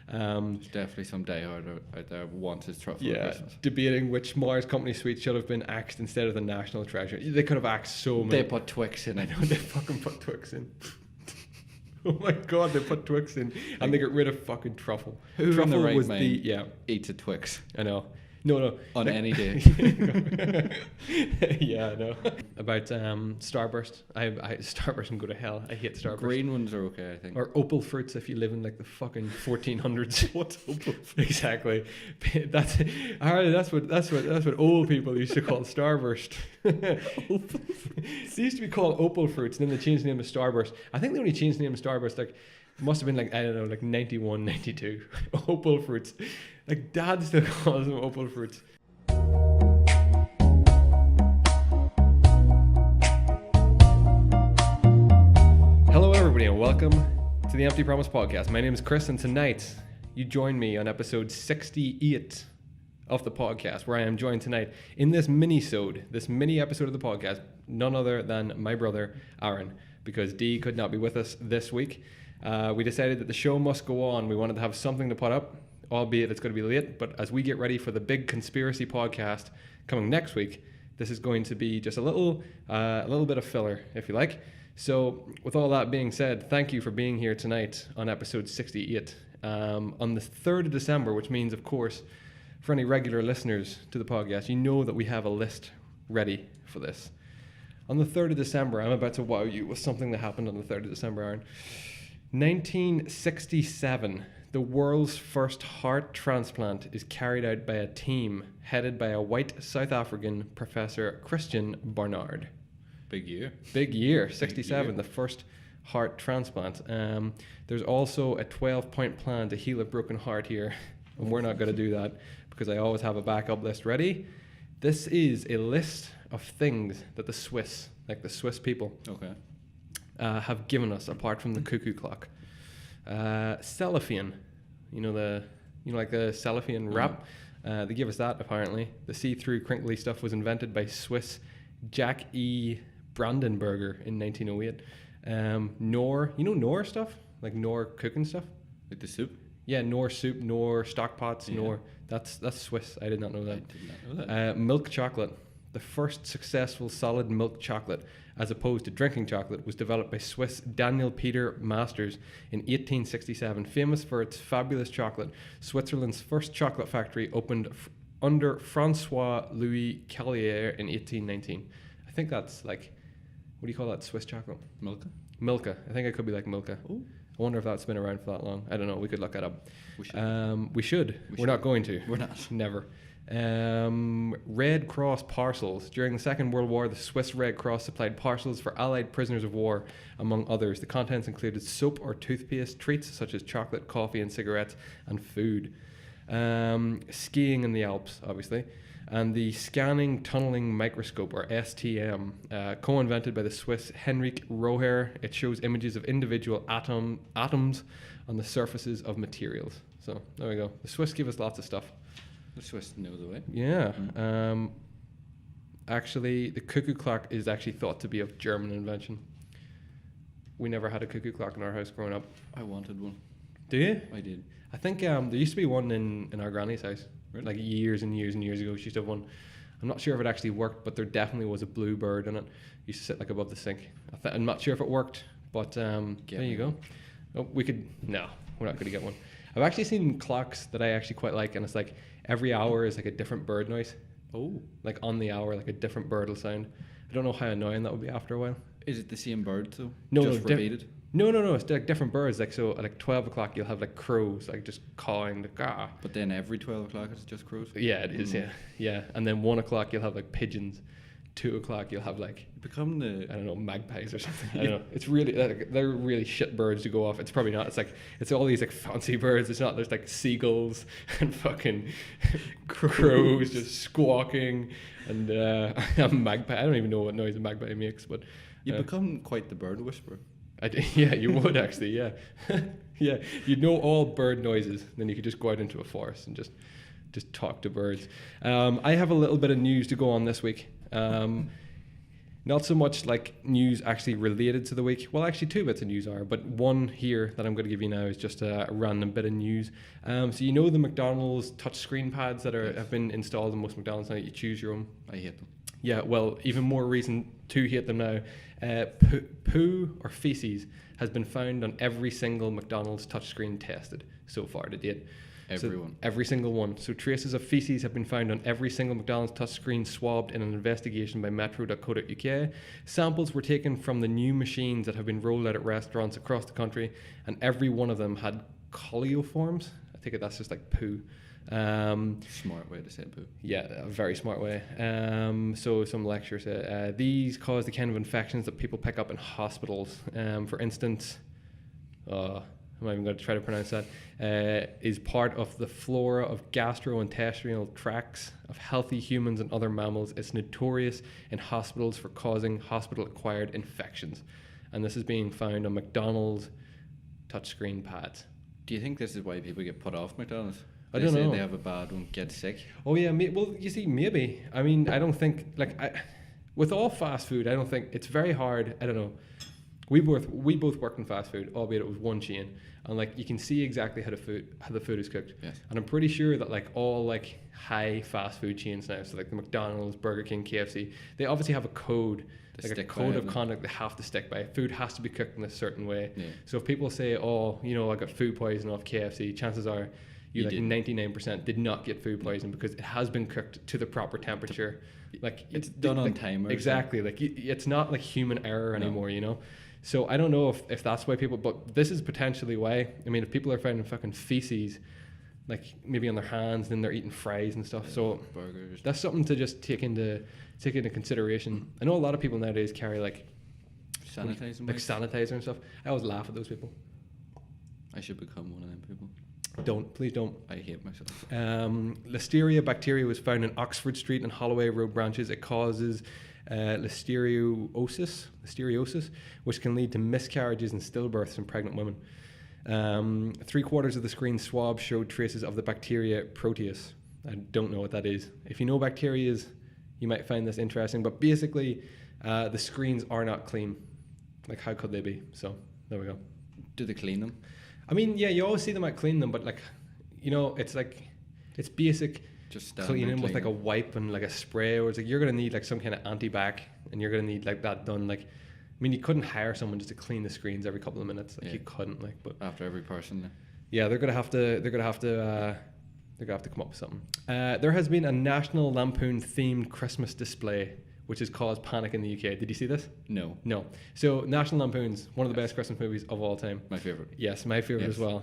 There's definitely some diehard out there who wants his truffle at Christmas. Debating which Mars Company sweet should have been axed instead of the National Treasure. They could have axed so many. They put Twix in. I know, they fucking put Twix in. Oh my god, they put Twix in and they get rid of fucking truffle. Who Truffle in the right was mind eats a Twix? I know. No. On any day. Yeah, I know. About Starburst. I Starburst can go to hell. I hate Starburst. Green ones are okay, I think. Or opal fruits if you live in like the fucking 1400s. What's opal fruit? Exactly. That's what old people used to call Starburst. It used to be called opal fruits, and then they changed the name to Starburst. I think they only changed the name to Starburst like must have been like, I don't know, like 91, 92. Opal fruits. Like Dad still calls them opal fruits. Hello everybody and welcome to the Empty Promise Podcast. My name is Chris and tonight you join me on episode 68 of the podcast, where I am joined tonight in this Minisode, this mini episode of the podcast, none other than my brother Aaron, because Dee could not be with us this week. We decided that the show must go on. We wanted to have something to put up, albeit it's going to be late, but as we get ready for the big conspiracy podcast coming next week, this is going to be just a little bit of filler, if you like. So with all that being said, thank you for being here tonight on episode 68 on the 3rd of December, which means, of course, for any regular listeners to the podcast, you know that we have a list ready for this. On the 3rd of December, I'm about to wow you with something that happened on the 3rd of December, Aaron. 1967, the world's first heart transplant is carried out by a team headed by a white South African, Professor Christian Barnard. Big year. 67, the first heart transplant. There's also a 12-point plan to heal a broken heart here, and we're not going to do that because I always have a backup list ready. This is a list of things that the Swiss people, have given us apart from the cuckoo clock. Cellophane, like the cellophane wrap. They give us that apparently. The see-through crinkly stuff was invented by Swiss Jack E. Brandenburger in 1908. Knorr, Knorr stuff, like Knorr cooking stuff, like the soup. Yeah, Knorr soup, Knorr stock pots, yeah. Knorr. That's Swiss. I did not know that. Milk chocolate. The first successful solid milk chocolate, as opposed to drinking chocolate, was developed by Swiss Daniel Peter Masters in 1867. Famous for its fabulous chocolate, Switzerland's first chocolate factory opened under Francois Louis Callier in 1819. I think that's like, what do you call that Swiss chocolate? Milka. I think it could be like Milka. Ooh. I wonder if that's been around for that long. I don't know. We could look that up. We should. We're not going to. We're not. Never. Red Cross parcels. During the Second World War, the Swiss Red Cross supplied parcels for Allied prisoners of war, among others. The contents included soap or toothpaste, treats such as chocolate, coffee, and cigarettes, and food. Skiing in the Alps, obviously. And the scanning tunneling microscope, or STM, co-invented by the Swiss Henrik Roher. It shows images of individual atoms on the surfaces of materials. So there we go. The Swiss give us lots of stuff. The Swiss know the way. Yeah. Actually, the cuckoo clock is actually thought to be of German invention. We never had a cuckoo clock in our house growing up. I wanted one. Do you? I did. I think there used to be one in our granny's house. Really? Like years and years and years ago. She used to have one. I'm not sure if it actually worked, but there definitely was a blue bird in it. It used to sit like above the sink. I'm not sure if it worked, but there you go. Oh, no, we're not going to get one. I've actually seen clocks that I actually quite like, and it's like every hour is like a different bird noise. Oh. Like on the hour, like a different bird will sound. I don't know how annoying that would be after a while. Is it the same bird though? No, just repeated? No. It's like different birds. Like so, at like 12 o'clock, you'll have like crows, like just cawing. Like, ah. But then every 12 o'clock, it's just crows. Yeah, it is. Yeah. And then 1 o'clock, you'll have like pigeons. 2 o'clock, you'll have like magpies or something. I don't know. It's really they're really shit birds to go off. It's probably not. It's all these like fancy birds. It's not. There's like seagulls and fucking crows just squawking and a magpie. I don't even know what noise a magpie makes, but you become quite the bird whisperer. Yeah, you would actually. Yeah, yeah. You'd know all bird noises. Then you could just go out into a forest and just talk to birds. I have a little bit of news to go on this week. Not so much like news actually related to the week. Well, actually, two bits of news are, but one here that I'm going to give you now is just a random bit of news. So you know the McDonald's touchscreen pads that have been installed in most McDonald's now. You choose your own. I hate them. Yeah, well, even more reason to hate them now. Poo or feces has been found on every single McDonald's touchscreen tested so far to date. Everyone. So, every single one. So traces of feces have been found on every single McDonald's touchscreen swabbed in an investigation by metro.co.uk. Samples were taken from the new machines that have been rolled out at restaurants across the country, and every one of them had coliforms. I think that's just like poo. Smart way to say poo. Yeah, a very smart way. So some lectures say these cause the kind of infections that people pick up in hospitals. For instance, I'm not even going to try to pronounce that, is part of the flora of gastrointestinal tracts of healthy humans and other mammals. It's notorious in hospitals for causing hospital-acquired infections. And this is being found on McDonald's touchscreen pads. Do you think this is why people get put off McDonald's? I don't know. They have a bad one, get sick. Oh yeah, well, you see, maybe. I mean, I don't think, with all fast food, I don't think, it's very hard, I don't know. We both worked in fast food, albeit it was one chain, and like you can see exactly how the food is cooked. Yes. And I'm pretty sure that like all like high fast food chains now, so like the McDonald's, Burger King, KFC, they obviously have a code, like a code of conduct they have to stick by. Food has to be cooked in a certain way. Yeah. So if people say, "Oh, you know, I got food poisoning off KFC," chances are you like 99% did not get food poisoning because it has been cooked to the proper temperature. Like it's done on timer. Exactly. Like it's not like human error anymore, you know. So I don't know if that's why people, but this is potentially why. I mean, if people are finding fucking feces, like maybe on their hands, then they're eating fries and stuff. Yeah, so burgers. That's something to just take into consideration. I know a lot of people nowadays carry like sanitizer and stuff. I always laugh at those people. I should become one of them people. Please don't. I hate myself. Listeria bacteria was found in Oxford Street and Holloway Road branches. It causes listeriosis, which can lead to miscarriages and stillbirths in pregnant women. 3/4 of the screen swab showed traces of the bacteria Proteus. I don't know what that is. If you know bacteria is, you might find this interesting. But basically, the screens are not clean. Like, how could they be? So there we go. Do they clean them? I mean, yeah, you always see them at clean them, but like, you know, it's basic. Just cleaning with like a wipe and like a spray, or it's like you're gonna need like some kind of anti-bac, and you're gonna need like that done. Like, I mean, you couldn't hire someone just to clean the screens every couple of minutes. Like, you couldn't. Like, but after every person. Yeah, they're gonna have to come up with something. There has been a National Lampoon themed Christmas display, which has caused panic in the UK. Did you see this? No. So National Lampoon's one of the best Christmas movies of all time. My favorite. Yes, my favorite as well.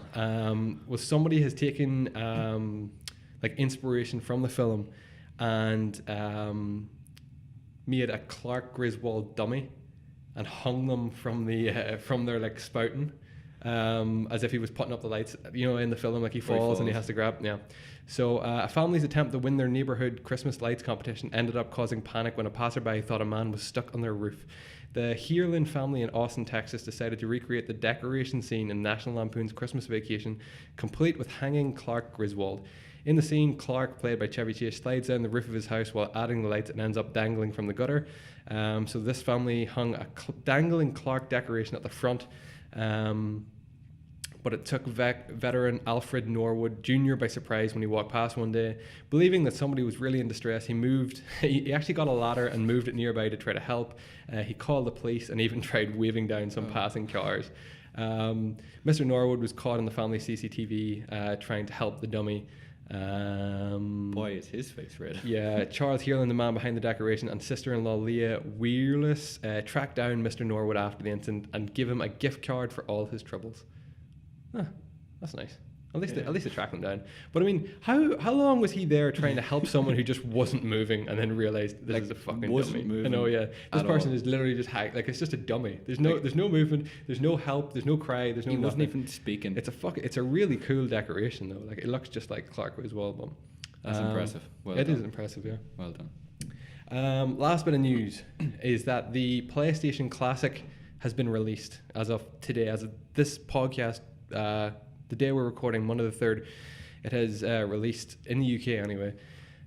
Somebody has taken like inspiration from the film and made a Clark Griswold dummy and hung them from their like spouting, as if he was putting up the lights. You know, in the film, like he falls and he has to grab. Yeah. So a family's attempt to win their neighbourhood Christmas lights competition ended up causing panic when a passerby thought a man was stuck on their roof. The Hearlin family in Austin, Texas decided to recreate the decoration scene in National Lampoon's Christmas Vacation, complete with hanging Clark Griswold. In the scene, Clark, played by Chevy Chase, slides down the roof of his house while adding the lights and ends up dangling from the gutter. So this family hung a dangling Clark decoration at the front. But it took veteran Alfred Norwood Jr. by surprise when he walked past one day. Believing that somebody was really in distress, he actually got a ladder and moved it nearby to try to help. He called the police and even tried waving down some passing cars. Mr. Norwood was caught in the family CCTV trying to help the dummy. Boy, is his face red. Yeah, Charles Hearlin, the man behind the decoration, and sister-in-law Leah Weirless tracked down Mr. Norwood after the incident and give him a gift card for all his troubles. That's nice. At least they tracked him down. But I mean, how long was he there trying to help someone who just wasn't moving and then realized this is a fucking dummy? Moving I know, yeah. This person is literally just like it's just a dummy. There's no movement. There's no help. There's no cry. There's no. He wasn't even speaking. It's a really cool decoration though. Like, it looks just like Clark Griswold. But that's impressive. It is impressive. Yeah. Well done. Last bit of news is that the PlayStation Classic has been released as of today, as of this podcast. The day we're recording, Monday the 3rd, it has released in the UK anyway.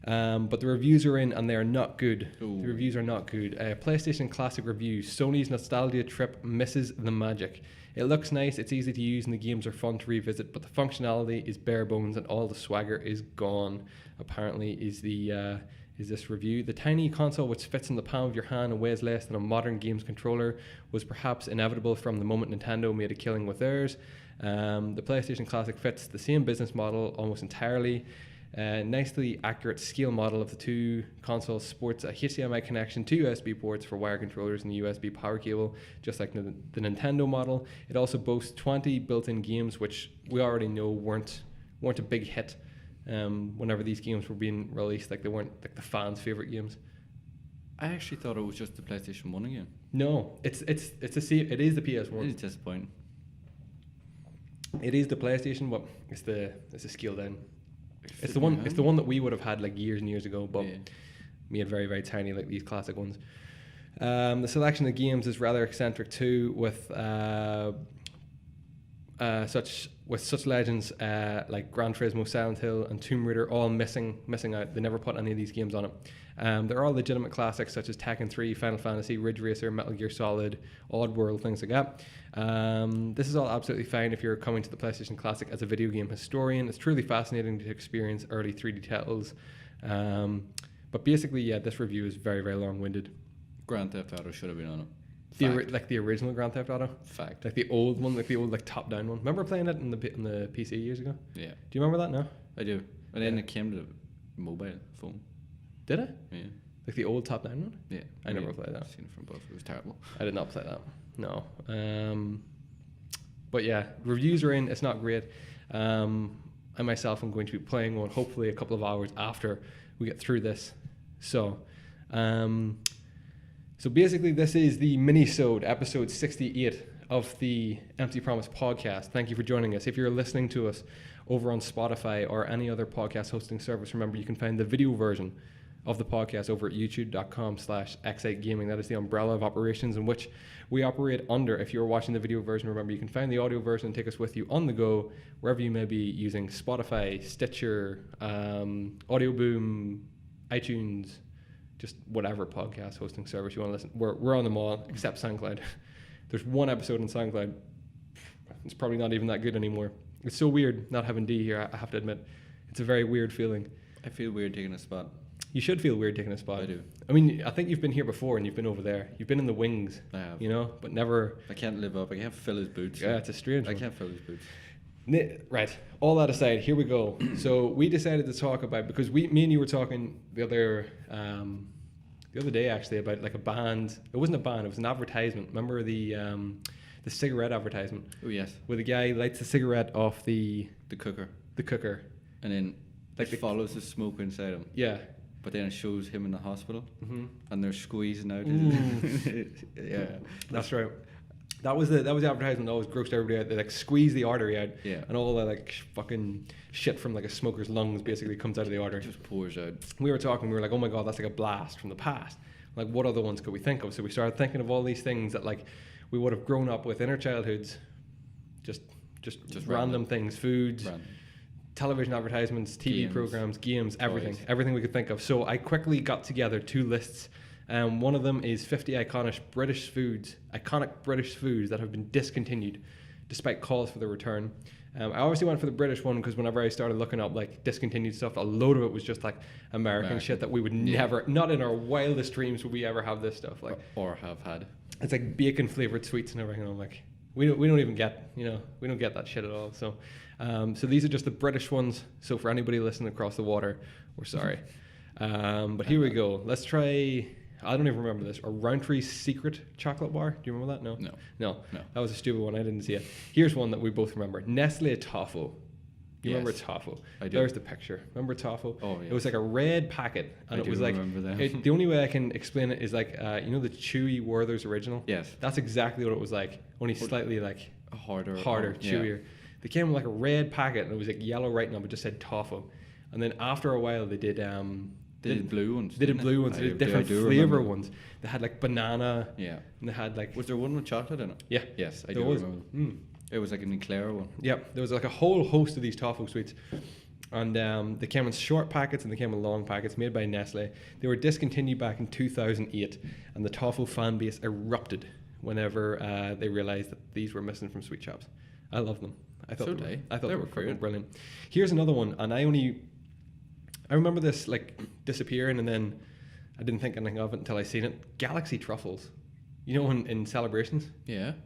But the reviews are in and they are not good. Ooh. The reviews are not good. PlayStation Classic reviews. Sony's nostalgia trip misses the magic. It looks nice, it's easy to use, and the games are fun to revisit, but the functionality is bare bones and all the swagger is gone. Apparently, is this review. The tiny console, which fits in the palm of your hand and weighs less than a modern games controller, was perhaps inevitable from the moment Nintendo made a killing with theirs. The PlayStation Classic fits the same business model almost entirely. Nicely accurate scale model of the two consoles sports a HDMI connection, two USB ports for wire controllers, and a USB power cable, just like the Nintendo model. It also boasts 20 built-in games, which we already know weren't a big hit whenever these games were being released. Like, they weren't like the fans' favorite games. I actually thought it was just the PlayStation 1 again. No, it is the PS1. It is disappointing. It is the PlayStation, but it's the scale down. It's the one that we would have had like years and years ago, but made very, very tiny, like these classic ones. The selection of games is rather eccentric too, with such legends like Gran Turismo, Silent Hill, and Tomb Raider all missing out. They never put any of these games on it. They're all legitimate classics such as Tekken 3, Final Fantasy, Ridge Racer, Metal Gear Solid, Oddworld, things like that. This is all absolutely fine if you're coming to the PlayStation Classic as a video game historian. It's truly fascinating to experience early 3D titles. But basically, yeah, this review is very, very long-winded. Grand Theft Auto should have been on it. The original Grand Theft Auto? Fact. Like the old one, like the old top-down one. Remember playing it in the PC years ago? Yeah. Do you remember that now? I do. And then it came to the mobile phone. Did it? Yeah. Like the old top-down one? Yeah. I never played that. I've seen it from both. It was terrible. I did not play that. No. But yeah, reviews are in. It's not great. I myself am going to be playing one hopefully a couple of hours after we get through this. So basically this is the Minisode, episode 68 of the Empty Promise podcast. Thank you for joining us. If you're listening to us over on Spotify or any other podcast hosting service, remember you can find the video version of the podcast over at youtube.com/x8gaming. That is the umbrella of operations in which we operate under. If you're watching the video version, remember you can find the audio version and take us with you on the go, wherever you may be using Spotify, Stitcher, Audio Boom, iTunes, just whatever podcast hosting service you want to listen. We're on them all, except SoundCloud. There's one episode on SoundCloud. It's probably not even that good anymore. It's so weird not having D here, I have to admit. It's a very weird feeling. I feel weird taking a spot. You should feel weird taking a spot. I do. I mean, I think you've been here before and you've been over there. You've been in the wings. I have. You know, but never. I can't live up. I can't fill his boots. Yeah, it's a strange I one. can't fill his boots. Right. All that aside, here we go. So we decided to talk about, because me and you were talking the other day actually about like a band. It wasn't a band. It was an advertisement. Remember the cigarette advertisement? Oh yes. Where the guy lights the cigarette off the cooker. The cooker. And then Like it follows the smoke inside him. Yeah. But then it shows him in the hospital, and they're squeezing out. Yeah, that's right. That was the advertisement that always grossed everybody out. They like squeeze the artery out, and all the like fucking shit from like a smoker's lungs basically comes out of the artery. It just pours out. We were were like, oh my god, that's like a blast from the past. Like, what other ones could we think of? So we started thinking of all these things that like we would have grown up with in our childhoods, just random things, foods. Television advertisements, TV programs, games, everything we could think of. So I quickly got together two lists. One of them is 50 iconic British foods that have been discontinued despite calls for their return. I obviously went for the British one because whenever I started looking up like discontinued stuff, a load of it was just like American shit that we would never, not in our wildest dreams would we ever have this stuff. Like or have had. It's like bacon flavored sweets and everything. I'm like, we don't even get, we don't get that shit at all. So these are just the British ones. So for anybody listening across the water, we're sorry. But here we go. Let's try, I don't even remember this, a Roundtree's Secret chocolate bar. Do you remember that? No. That was a stupid one. I didn't see it. Here's one that we both remember. Nestle Toffo. You remember Toffo? I do. There's the picture. Remember Toffo? Oh, yeah. It was like a red packet. And it was like, the only way I can explain it is like, the Chewy Werther's original? Yes. That's exactly what it was like. Only slightly like harder, chewier. They came with like a red packet and it was like yellow writing on it, but just said Toffo. And then after a while they did They did blue ones. They did blue ones. They did different flavor ones. They had like banana. Yeah. And they had like. Was there one with chocolate in it? Yeah. Yes, I do remember. It was like an eclair one. Yeah. There was like a whole host of these Toffo sweets. And they came in short packets and they came in long packets made by Nestle. They were discontinued back in 2008, and the toffee fan base erupted whenever they realized that these were missing from sweet shops. I love them. I thought they were fucking brilliant. Here's another one, and I remember this like disappearing, and then I didn't think anything of it until I seen it. Galaxy truffles, you know, in celebrations,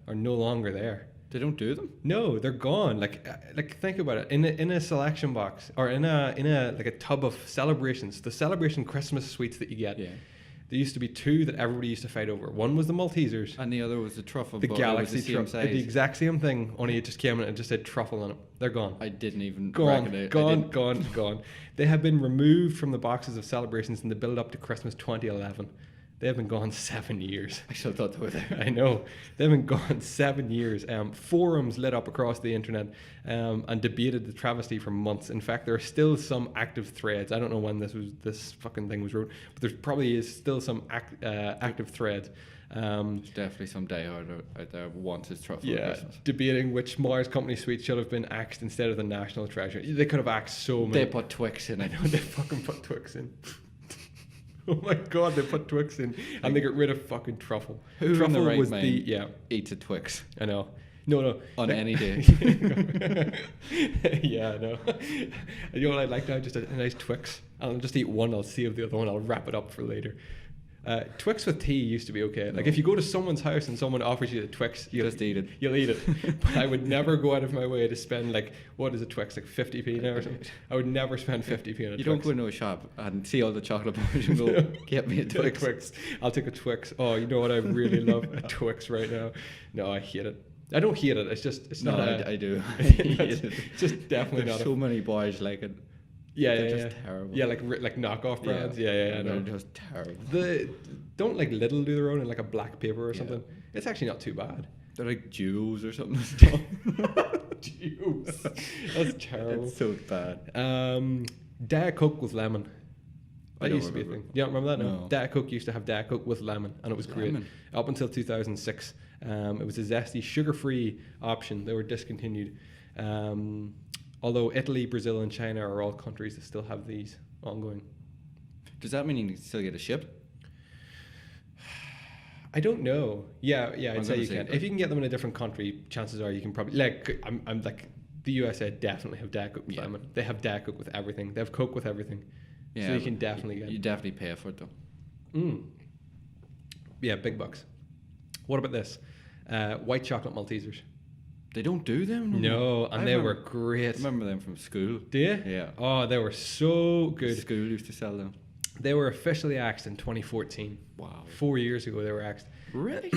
are no longer there. They don't do them? No, they're gone. Like think about it. In a selection box or in a like a tub of celebrations, the celebration Christmas sweets that you get. Yeah. There used to be two that everybody used to fight over. One was the Maltesers, and the other was the truffle. The Galaxy truffle, the exact same thing. Only it just came in and it just said truffle on it. They're gone. I didn't even gone. They have been removed from the boxes of celebrations in the build up to Christmas 2011. They have been gone 7 years. I still thought they were there. I know. They've been gone 7 years. Forums lit up across the internet and debated the travesty for months. In fact, there are still some active threads. I don't know when this fucking thing was wrote, but there probably is still some active threads. There's definitely some diehard out there who wants his truffle. Yeah, debating which Mars Company sweet should have been axed instead of the National Treasure. They could have axed so many. They put Twix in. I know, they fucking put Twix in. Oh my god, they put Twix in and they got rid of fucking truffle. Who Truffle in the right was mind eats a Twix? I know. No. On any day. Yeah, I know. You know what I'd like now? Just a nice Twix. I'll just eat one, I'll save the other one, I'll wrap it up for later. Twix with tea used to be okay. Like if you go to someone's house and someone offers you the Twix, you'll just eat it. You'll eat it. But I would never go out of my way to spend like, what is a Twix, like 50p now or something? I would never spend 50p on a Twix. You don't go into a shop and see all the chocolate bars and go, get me a Twix. I'll take a Twix. Oh, you know what I really love? A Twix right now. No, I hate it. I don't hate it. It's not. I do. It's just definitely There's not. So many boys like it. They're just terrible. Yeah, like knockoff brands. Yeah. They're just terrible. Don't like Lidl do their own in like a black paper or something. It's actually not too bad. They're like Duos or something. Duos. That's terrible. It's so bad. Diet Coke with lemon. That used to be a remember. thing. You don't remember that? No. Diet Coke used to have Diet Coke with lemon, and it was great. Lemon. Up until 2006. It was a zesty, sugar-free option. They were discontinued. Although Italy, Brazil, and China are all countries that still have these ongoing. Does that mean you can still get a ship? I don't know. Yeah, I'd say you can. That. If you can get them in a different country, chances are you can probably I'm like the USA definitely have Diet Coke with lemon. They have Diet Coke with everything. They have Coke with everything. Yeah, so you can definitely get. You definitely pay for it though. Yeah, big bucks. What about this? White chocolate Maltesers. They don't do them? No, and they were great. I remember them from school. Do you? Yeah. Oh, they were so good. School used to sell them. They were officially axed in 2014. Wow. 4 years ago they were axed. Really?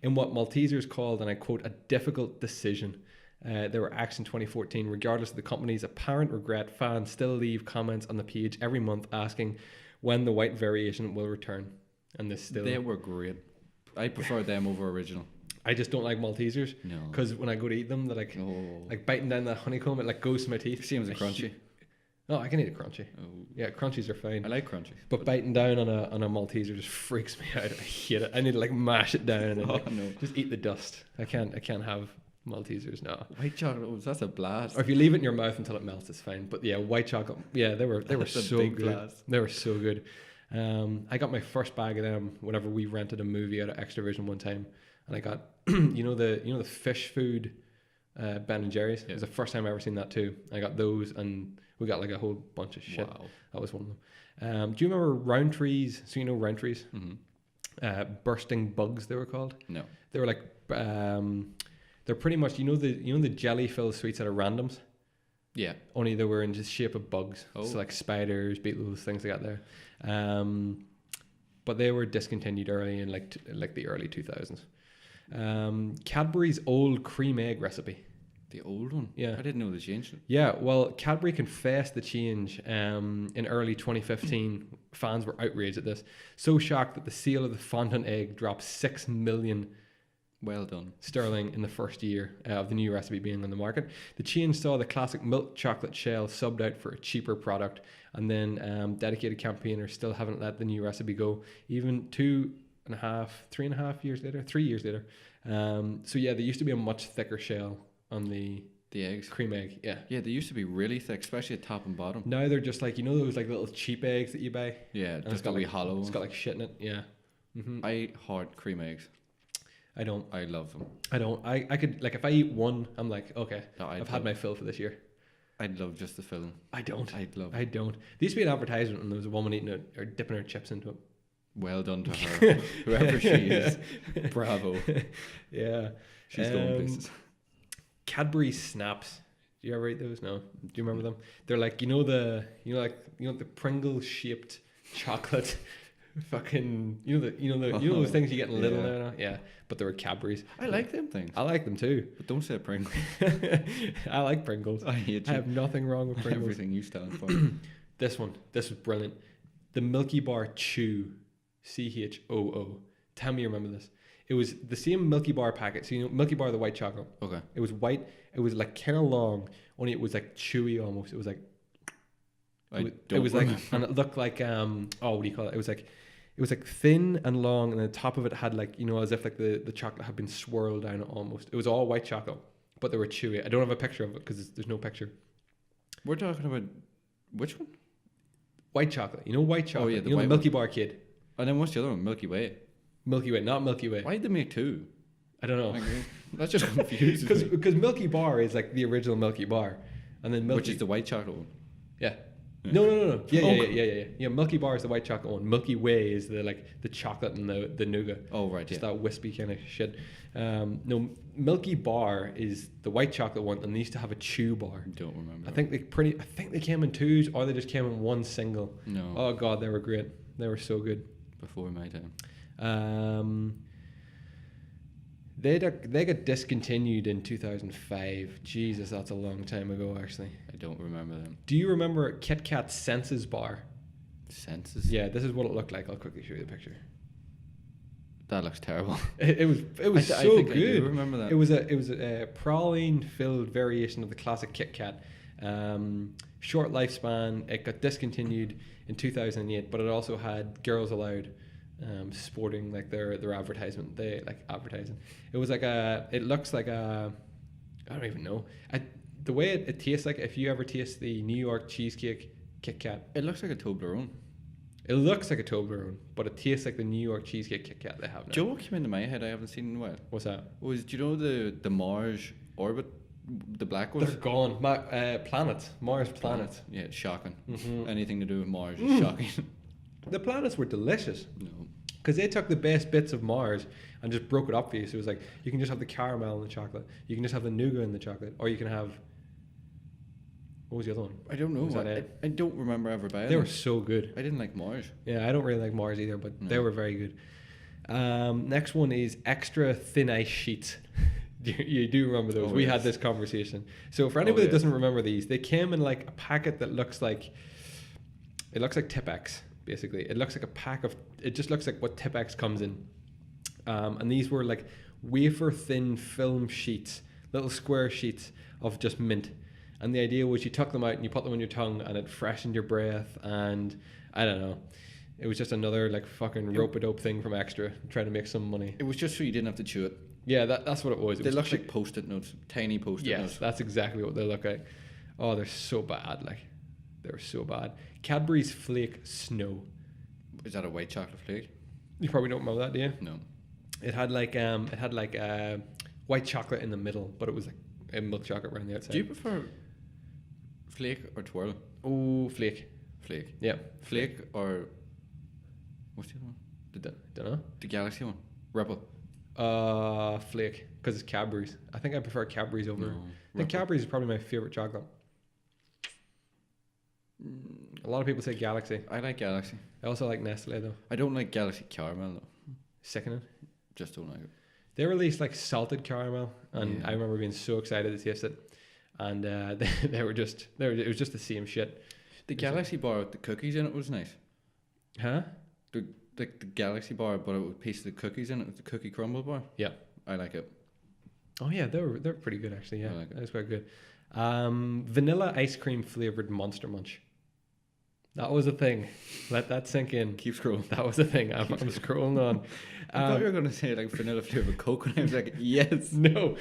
In what Maltesers called, and I quote, a difficult decision. They were axed in 2014. Regardless of the company's apparent regret, fans still leave comments on the page every month asking when the white variation will return. And this still... They were great. I prefer them over original. I just don't like Maltesers. No. Because when I go to eat them, they're like biting down the honeycomb, it like goes to my teeth. Same as a crunchy. Oh, I can eat a crunchy. Oh. Yeah, crunchies are fine. I like crunchies. But biting down on a Malteser just freaks me out. I hate it. I need to like mash it down and just eat the dust. I can't have Maltesers, no. White chocolate, that's a blast. Or if you leave it in your mouth until it melts, it's fine. But yeah, white chocolate, yeah, they were so good. Blast. They were so good. I got my first bag of them whenever we rented a movie out of Extravision one time, and I got you know the fish food Ben and Jerry's. Yeah. It was the first time I ever seen that too. I got those, and we got like a whole bunch of shit. Wow. That was one of them. Do you remember Roundtrees? So you know Roundtrees? Mm-hmm. Bursting bugs, they were called. No. They were like they're pretty much you know the jelly filled sweets that are randoms. Yeah. Only they were in just shape of bugs. Oh. So like spiders, beetles, things like that there. But they were discontinued early in like the early 2000s. Cadbury's old cream egg recipe. The old one? Yeah. I didn't know they changed it. Yeah, well, Cadbury confessed the change in early 2015. Fans were outraged at this. So shocked that the sale of the fondant egg dropped 6 million well done sterling in the first year of the new recipe being on the market. The change saw the classic milk chocolate shell subbed out for a cheaper product, and then dedicated campaigners still haven't let the new recipe go, even 3 years later. So yeah, there used to be a much thicker shell on the The eggs. Cream egg, yeah. Yeah, they used to be really thick, especially at top and bottom. Now they're just like, you know those like little cheap eggs that you buy? Yeah, And just got like hollow. It's got like shit in it, yeah. I heart cream eggs. I don't. I love them. I don't. I could, like, if I eat one, I'm like, okay, No, I've had my fill for this year. I'd love just the filling. I don't. I'd love it. I don't. There used to be an advertisement and there was a woman eating it or dipping her chips into it. Well done to her. Whoever she is. Bravo. Yeah. She's going places. Cadbury Snaps. Do you ever eat those? No. Do you remember them? They're like, the Pringle shaped chocolate fucking those things you get in Lidl now. Yeah. But they were Cadbury's. I like them things. I like them too. But don't say Pringles. I like Pringles. I hate you. I have nothing wrong with Pringles. Everything you stand for. This was brilliant. The Milky Bar Chew, CHOO. Tell me you remember this. It was the same Milky Bar packet. So, Milky Bar, the white chocolate. Okay. It was white. It was like kind of long, only it was like chewy almost. It was like, it was like, and it looked like, what do you call it? It was like thin and long, and the top of it had like, as if like the chocolate had been swirled down it almost. It was all white chocolate, but they were chewy. I don't have a picture of it because there's no picture. We're talking about which one? White chocolate. White chocolate. Oh yeah, the Milky Bar kid. And then what's the other one? Milky Way. Milky Way, not Milky Way. Why did they make two? I don't know. Like, that's just confusing. Because Milky Bar is like the original Milky Bar, and then which is the white chocolate one. Yeah. No. Yeah. Milky Bar is the white chocolate one. Milky Way is the chocolate and the nougat. Oh right, just that wispy kind of shit. No, Milky Bar is the white chocolate one, and they used to have a chew bar. Don't remember. I think they came in twos, or they just came in one single. No. Oh god, they were great. They were so good. Before my time. They got discontinued in 2005. Jesus, that's a long time ago, actually. I don't remember them. Do you remember Kit Kat Senses Bar? Senses? Yeah, this is what it looked like. I'll quickly show you the picture. That looks terrible. It was so I think good. I do remember that. It was a praline filled variation of the classic Kit Kat. Short lifespan. It got discontinued in 2008, but it also had Girls Aloud. Sporting like their advertisement, they like advertising. It was like it looks like I don't even know. The way it tastes like, if you ever taste the New York cheesecake Kit Kat, it looks like a Toblerone. It looks like a Toblerone, but it tastes like the New York cheesecake Kit Kat they have now. Joe, what came into my head I haven't seen in a while? What's that? Do you know the Mars orbit, the black ones? They're gone. Mars Planet. Yeah, it's shocking. Mm-hmm. Anything to do with Mars is shocking. The planets were delicious. No. Because they took the best bits of Mars and just broke it up for you. So it was like, you can just have the caramel in the chocolate. You can just have the nougat in the chocolate. Or you can have... What was the other one? I don't know. I don't remember ever buying They them. were so good. I didn't like Mars. Yeah, I don't really like Mars either, but they were very good. Next one is extra thin ice sheets. You do remember those. We had this conversation. So for anybody that doesn't remember these, they came in like a packet that looks like... It looks like Tipp-Ex. Basically, it looks like a pack of. It just looks like what Tipp-Ex comes in, and these were like wafer thin film sheets, little square sheets of just mint. And the idea was you tuck them out and you put them on your tongue, and it freshened your breath. And I don't know, it was just another like fucking rope-a-dope thing from Extra, trying to make some money. It was just so you didn't have to chew it. Yeah, that's what it was. They look like post-it notes, tiny post-it notes. Yes, that's exactly what they look like. Oh, they're so bad. Like, they were so bad. Cadbury's Flake Snow. Is that a white chocolate flake? You probably don't remember that, do you? No. It had white chocolate in the middle, but it was like a milk chocolate around the outside. Do you prefer flake or twirl? Oh, flake. Flake. Yeah. Flake or what's the other one? Don't know. The Galaxy one. Rebel. Flake, because it's Cadbury's. I think I prefer Cadbury's over. No, I think Cadbury's is probably my favorite chocolate. A lot of people say Galaxy. I like Galaxy. I also like Nestle though. I don't like Galaxy caramel though. Sickening. Just don't like it. They released like salted caramel, and I remember being so excited to taste it. And it was just the same shit. The Galaxy bar with the cookies in it was nice. Huh? The Galaxy bar, but with a piece of the cookies in it, with the cookie crumble bar. Yeah, I like it. Oh yeah, they're pretty good actually. Yeah, I like it. That's quite good. Vanilla ice cream flavored Monster Munch. That was a thing. Let that sink in. Keep scrolling. That was a thing. I'm scrolling on. I thought you were going to say like vanilla flavor Coke, and I was like, yes. No,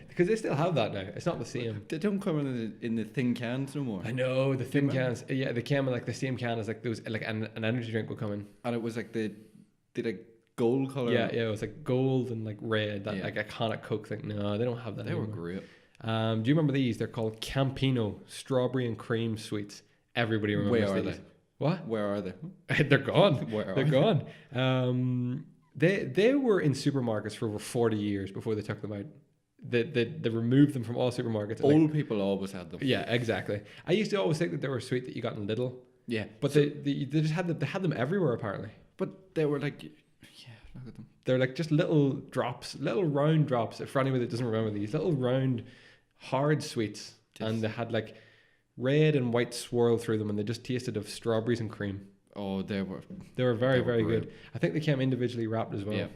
because they still have that now. It's not the same. They don't come in the thin cans no more. I know the thin cans. Yeah, they came in like the same can as like those, like an energy drink will come in. And it was like the like gold color. Yeah, it was like gold and like red. That like iconic Coke thing. No, they don't have that. They anymore. were great. Do you remember these? They're called Campino strawberry and cream sweets. Everybody remembers Where are these. they? What? Where are they? They're gone. Where are They're gone. They were in supermarkets for over 40 years before they took them out. They removed them from all supermarkets. Old people always had them. Yeah, exactly. I used to always think that they were sweet that you got in Lidl. Yeah, but they just had them. They had them everywhere apparently. But they were like, yeah, look at them. They're like just little drops, little round drops. For anybody that doesn't remember these, little round, hard sweets, and they had like red and white swirl through them, and they just tasted of strawberries and cream. Oh, they were very good. I think they came individually wrapped as well.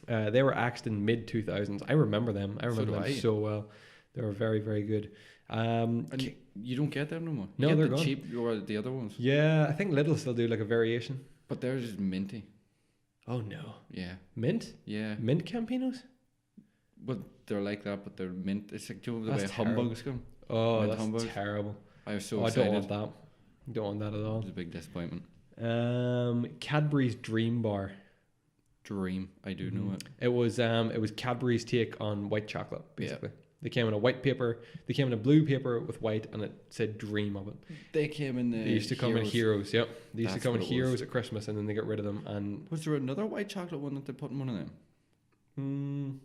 Yeah. They were axed in mid 2000s. I remember them. I remember them so well. They were very good. And you don't get them no more. No, they're the gone. Cheap or the other ones. Yeah, I think Lidl still do like a variation. But theirs is minty. Oh no. Yeah. Mint? Yeah. Mint Campinos? Well, they're like that, but they're mint. It's like, do you know the That's way terrible. humbugs come? Oh, Mint that's humbugs. terrible. I was so I excited. don't want that. Don't want that at all. It was a big disappointment. Cadbury's Dream Bar. Dream. I do know it. It was Cadbury's take on white chocolate, basically. Yeah. They came in a white paper. They came in a blue paper with white, and it said Dream of it. They came in the They used to come in Heroes, yep. They used to come in what it Heroes was. at Christmas, and then they got rid of them. And was there another white chocolate one that they put in one of them?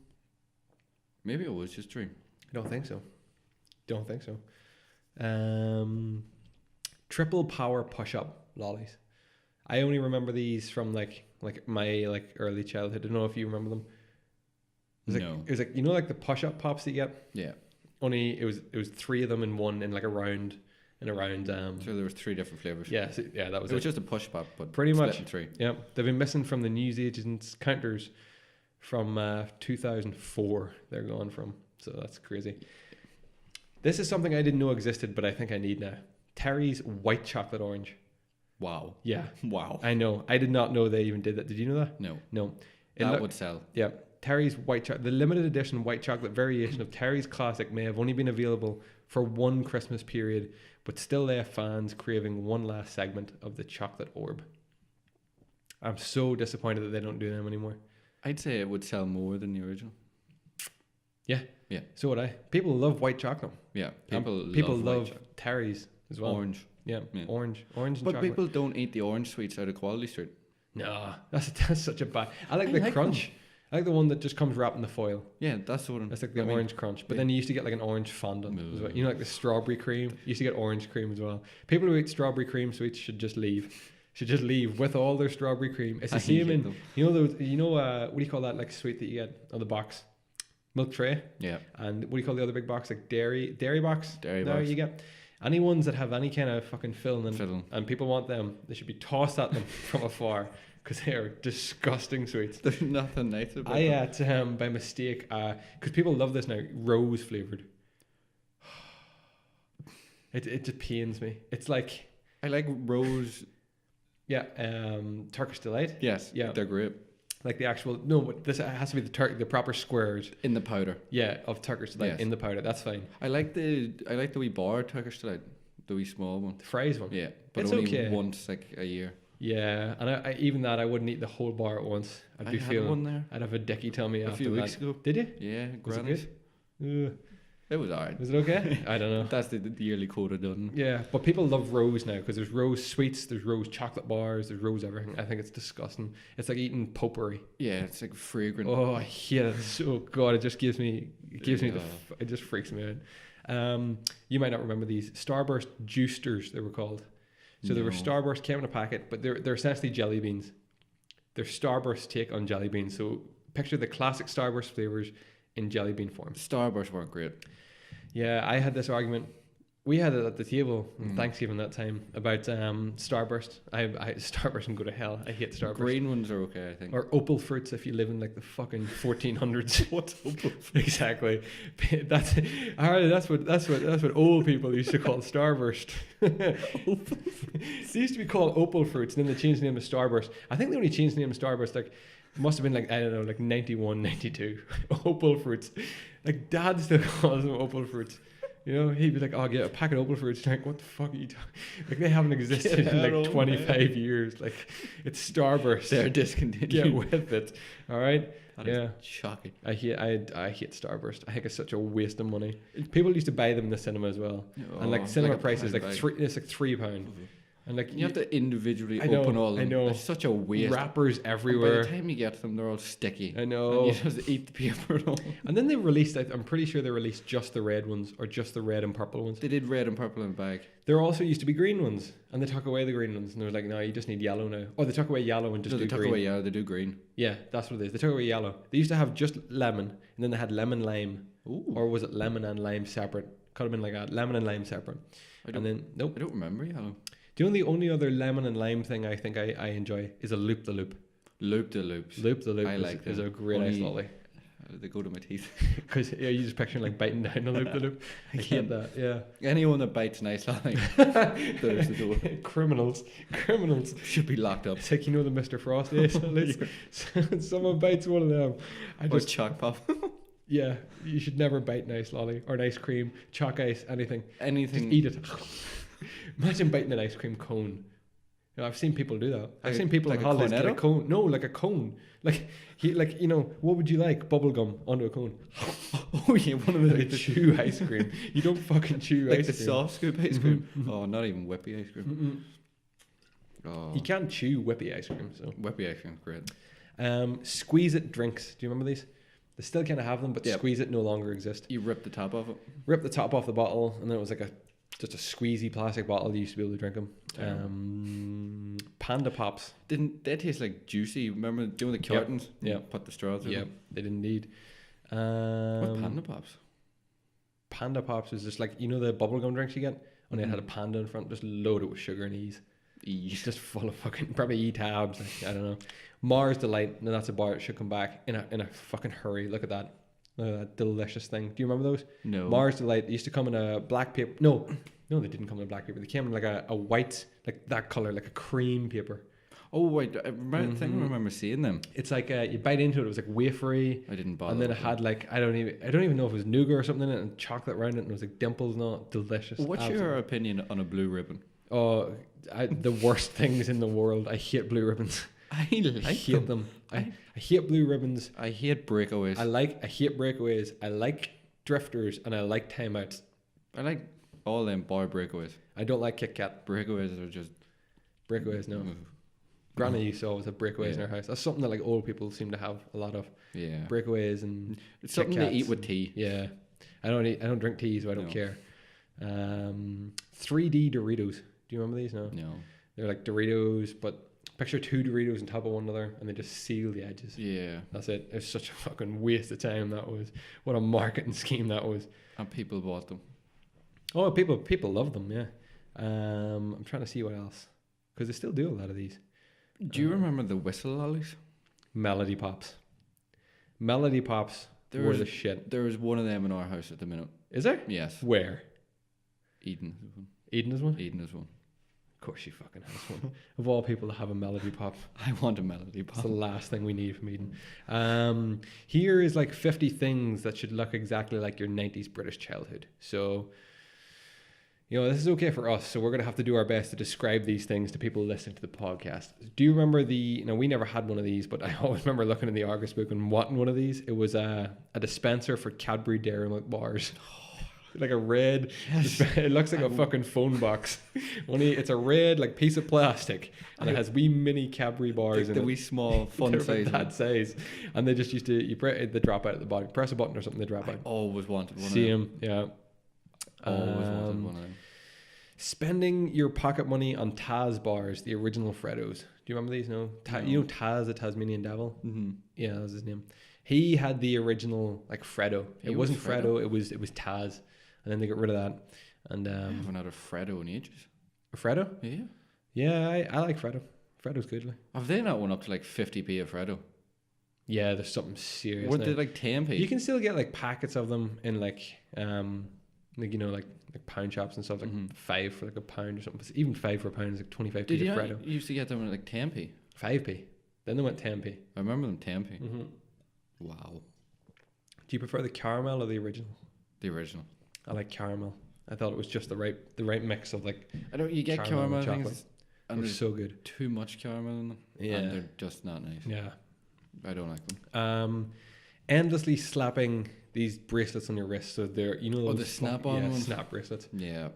Maybe it was just Dream. I don't think so. Triple power push-up lollies. I only remember these from like my early childhood. I don't know if you remember them. It was like you know like the push-up pops that you get. Yeah. Only it was 3 of them in one in like a round. So there was 3 different flavors. Yeah, so, that was it. It was just a push pop, but pretty split much in 3. Yeah, they've been missing from the newsagents counters from 2004. They're gone from, so that's crazy. This is something I didn't know existed, but I think I need now. Terry's white chocolate orange. Wow. Yeah. Wow. I know. I did not know they even did that. Did you know that? No. That would sell. Yeah. Terry's white chocolate, the limited edition white chocolate variation of Terry's classic may have only been available for one Christmas period, but still left fans craving one last segment of the chocolate orb. I'm so disappointed that they don't do them anymore. I'd say it would sell more than the original. Yeah. Yeah. So would I. People love white chocolate. Yeah. People love Terry's as well. Orange. Yeah. Orange and but chocolate. people don't eat the orange sweets out of Quality Street. No, that's such a bad. I like the crunch. Them. I like the one that just comes wrapped in the foil. Yeah, that's the one. That's like the orange crunch. But then you used to get like an orange fondant as well. You know, like the strawberry cream. You used to get orange cream as well. People who eat strawberry cream sweets should just leave. With all their strawberry cream. It's the same in, you know those, what do you call that like sweet that you get on the box? Milk tray. Yeah. And what do you call the other big box? Like dairy box? Dairy there box. You get. Any ones that have any kind of fucking filling and people want them, they should be tossed at them from afar. Because they are disgusting sweets. There's nothing nice about I them. ate by mistake, because people love this now, rose flavored. It just pains me. It's like I like rose. Yeah, Turkish Delight. Yes, yeah, they're great. Like the actual but this has to be the proper squares in the powder. Yeah, of Turkish Delight in the powder. That's fine. I like the wee bar Turkish Delight, the wee small one, the fries one. Yeah, but it's only once like a year. Yeah, and I even that I wouldn't eat the whole bar at once. I'd be feeling one there. I'd have a dicky tell me a few weeks ago. Did you? Yeah, was it good? It was alright. Was it okay? I don't know. That's the yearly quota done. Yeah, but people love rose now because there's rose sweets, there's rose chocolate bars, there's rose everything. I think it's disgusting. It's like eating potpourri. Yeah, it's like fragrant. Oh, I hate it. So God, it just gives me it just freaks me out. You might not remember these Starburst Juicers, they were called. So they were Starburst, came in a packet, but they're essentially jelly beans. They're Starburst take on jelly beans. So picture the classic Starburst flavors in jelly bean form. Starburst weren't great. Yeah, I had this argument We had it at the table on Thanksgiving that time about Starburst. I Starburst can go to hell. I hate Starburst. Green ones are okay, I think. Or opal fruits if you live in like the fucking 1400s. What's opal? Exactly. That's what old people used to call Starburst. They used to be called opal fruits, and then they changed the name to Starburst. I think they only changed the name to Starburst like it must have been like, I don't know, like 91, 92. Opal fruits. Like Dad still calls them opal fruits. You know, he'd be like, "Oh, get a packet of opal fruits." Like, what the fuck are you talking? Like, they haven't existed in like 25 years. Like, it's Starburst. They're discontinued. Get with it. All right. That is shocking. I hate Starburst. I think it's such a waste of money. People used to buy them in the cinema as well, and like cinema prices like it's like £3. And like you have to individually open all of them. I know. It's such a waste. Wrappers everywhere. And by the time you get to them, they're all sticky. I know. And you just eat the paper at all. And then they released, I'm pretty sure they released just the red ones, or just the red and purple ones. They did red and purple in a bag. There also used to be green ones, and they took away the green ones, and they were like, no, you just need yellow now. Or they took away yellow and just do green. They took away yellow, they do green. Yeah, that's what it is. They took away yellow. They used to have just lemon, and then they had lemon lime. Ooh. Or was it lemon and lime separate? Could have been like that. Lemon and lime separate. And then, nope. I don't remember yellow. The only other lemon and lime thing I think I enjoy is a Loop the Loop. Loop the Loops. Loop the Loop I like is a great ice lolly. They go to my teeth. Because you just picture like biting down a Loop the Loop. I hate that, yeah. Anyone that bites an ice lolly, there's the door. Criminals Should be locked up. It's like, you know, the Mr. Frost ice lollies. Someone bites one of them. Or chalk pop. Yeah, you should never bite an ice lolly or an ice cream, chalk ice, anything. Anything. Just eat it. Imagine biting an ice cream cone. You know, I've seen people do that. I've seen people like on holidays get a cornetto? cone. No, like a cone. Like you know, what would you like? Bubble gum onto a cone. Oh yeah, one of the Like chew ice cream. You don't fucking chew like ice the cream. soft scoop ice cream. Oh, not even whippy ice cream. Oh, You can't chew whippy ice cream. So whippy ice cream, great. Squeeze It drinks. Do you remember these? They still kind of have them, but Yep. Squeeze It no longer exist. You rip the top off it. Rip the top off the bottle, and then it was like just a squeezy plastic bottle. You used to be able to drink them. Panda Pops. They taste like juicy? Remember doing the cartons? Yeah. Put the straws in. Yeah, they did indeed. What Panda Pops? Panda Pops was just like, you know, the bubblegum drinks you get? Only it had a panda in front, just loaded with sugar and ease. It's just full of fucking, probably E-tabs, like, I don't know. Mars Delight, no, that's a bar that should come back in a fucking hurry. Look at that. Look at that delicious thing. Do you remember those? No. Mars Delight, they used to come in a black paper. No, they didn't come in a black paper. They came in like a white, like that color, like a cream paper. Oh wait, I remember seeing them. It's like you bite into it. It was like wafery. I didn't bother. And then it had like I don't even know if it was nougat or something in it, and chocolate around it, and it was like dimples and all. Delicious. What's your opinion on a blue ribbon? Oh, the worst things in the world. I hate blue ribbons. I hate them. I hate blue ribbons. I hate breakaways. I hate breakaways. I like drifters, and I like timeouts. I like all them bar breakaways. I don't like Kit Kat. Breakaways are just Breakaways, no. Mm. Granny used to always have breakaways in her house. That's something that like old people seem to have a lot of. Yeah. Breakaways and It's something Kit to eat Kats with tea. Yeah. I don't drink tea, so I don't No. care. 3D Doritos. Do you remember these? No. No. They're like Doritos, but picture two Doritos on top of one another, and they just seal the edges. Yeah. That's it. It's such a fucking waste of time that was. What a marketing scheme that was. And people bought them. Oh, people love them. Yeah. I'm trying to see what else, because they still do a lot of these. Do you remember the whistle lollies? Melody Pops. Melody Pops were the shit. There is one of them in our house at the minute. Is there? Yes. Where? Eden is one. Eden is one? Eden is one. Of course she fucking has one. Of all people to have a Melody Pop. I want a melody It's pop. the last thing we need from Eden. Here is like 50 things that should look exactly like your 90s British childhood. So, you know, this is okay for us. So we're going to have to do our best to describe these things to people listening to the podcast. Do you remember we never had one of these, but I always remember looking in the Argus book and wanting one of these. It was a dispenser for Cadbury Dairy Milk bars. Like a red, it looks like a fucking phone box. Only it's a red like piece of plastic, and it has wee mini Cadbury bars in the it. wee small fun They're size. that size, and they just used to they drop out at the bottom. Press a button or something, they drop out. Always wanted one See of them. them, yeah. Always wanted one of them. Spending your pocket money on Taz bars, the original Freddos. Do you remember these? No, You know Taz, the Tasmanian Devil. Mm-hmm. Yeah, that was his name. He had the original like Freddo. It wasn't Freddo. It was Taz. And then they got rid of that. And I haven't had a Freddo in ages. a Freddo? Yeah. Yeah, I like Freddo. Freddo's good. Like. Have they not went up to like 50p a Freddo? Yeah, there's something serious. Weren't now. they like 10p? You can still get like packets of them in like you know like pound shops and stuff, like £5 for like a pound or something. But even £5 for a pound is like 25p. Did you Freddo. used to get them at like 10p? 5p. Then they went 10p. I remember them 10p. Mm-hmm. Wow. Do you prefer the caramel or the original? The original. I like caramel. I thought it was just the right mix of like. I don't. You get caramel and chocolate. things, and They're there's so good. too much caramel in them. Yeah. And they're just not nice. Yeah. I don't like them. Endlessly slapping these bracelets on your wrist, so they're those the snap-on ones? snap bracelets. Yeah.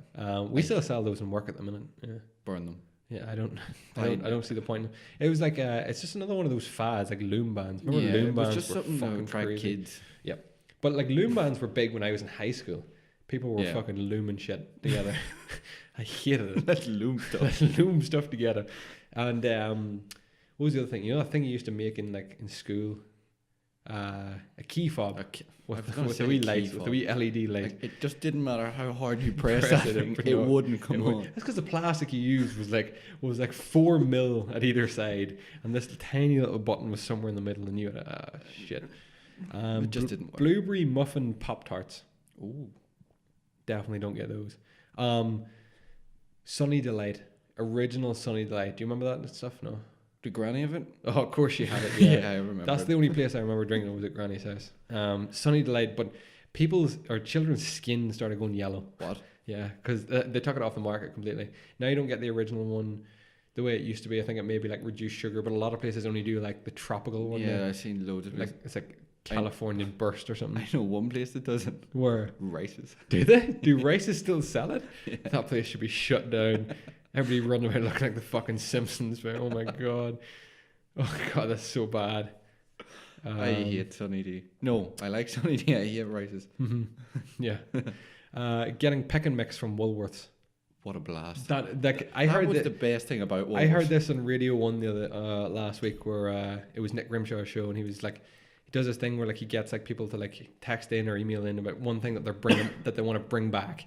We still sell those in work at the minute. Yeah. Burn them. Yeah, I don't see the point. It was like it's just another one of those fads, like loom bands. Remember loom it was bands just were something to fucking attract crazy. kids. Yeah, but like loom bands were big when I was in high school. People were Yeah. fucking looming shit together. I hated it. Let's loom stuff. Let's loom stuff together. And what was the other thing? You know that thing you used to make in school? A key fob with the wee lights, with the wee LED light. Like, it just didn't matter how hard you press Press it, it, it wouldn't come on. That's because the plastic you used was like 4 mil at either side, and this tiny little button was somewhere in the middle, and you had shit. It just didn't work. Blueberry muffin Pop Tarts. Ooh. Definitely don't get those. Sunny Delight, original Sunny Delight. Do you remember that stuff? No. The granny of it? Oh, of course you had it. Yeah, Yeah, I remember. That's the only place I remember drinking it was at Granny's house. Sunny Delight, but children's skin started going yellow. What? Yeah, because they took it off the market completely. Now you don't get the original one the way it used to be. I think it may be like reduced sugar, but a lot of places only do like the tropical one. Yeah, now. I've seen loads of Like it's like California Burst or something. I know one place that does it. Where? Rice's. Do they? Do Rice's still sell it? Yeah. That place should be shut down. Everybody running around looking like the fucking Simpsons, man. Oh my god. Oh god, that's so bad. I hate Sunny D. No, I like Sunny D. I hate Rice's. Yeah. Getting pick and mix from Woolworths. What a blast. I That heard was the best thing about Woolworths. I heard this on Radio 1 the other last week where it was Nick Grimshaw's show, and he was like, he does this thing where like he gets like people to like text in or email in about one thing that they're bringing that they want to bring back,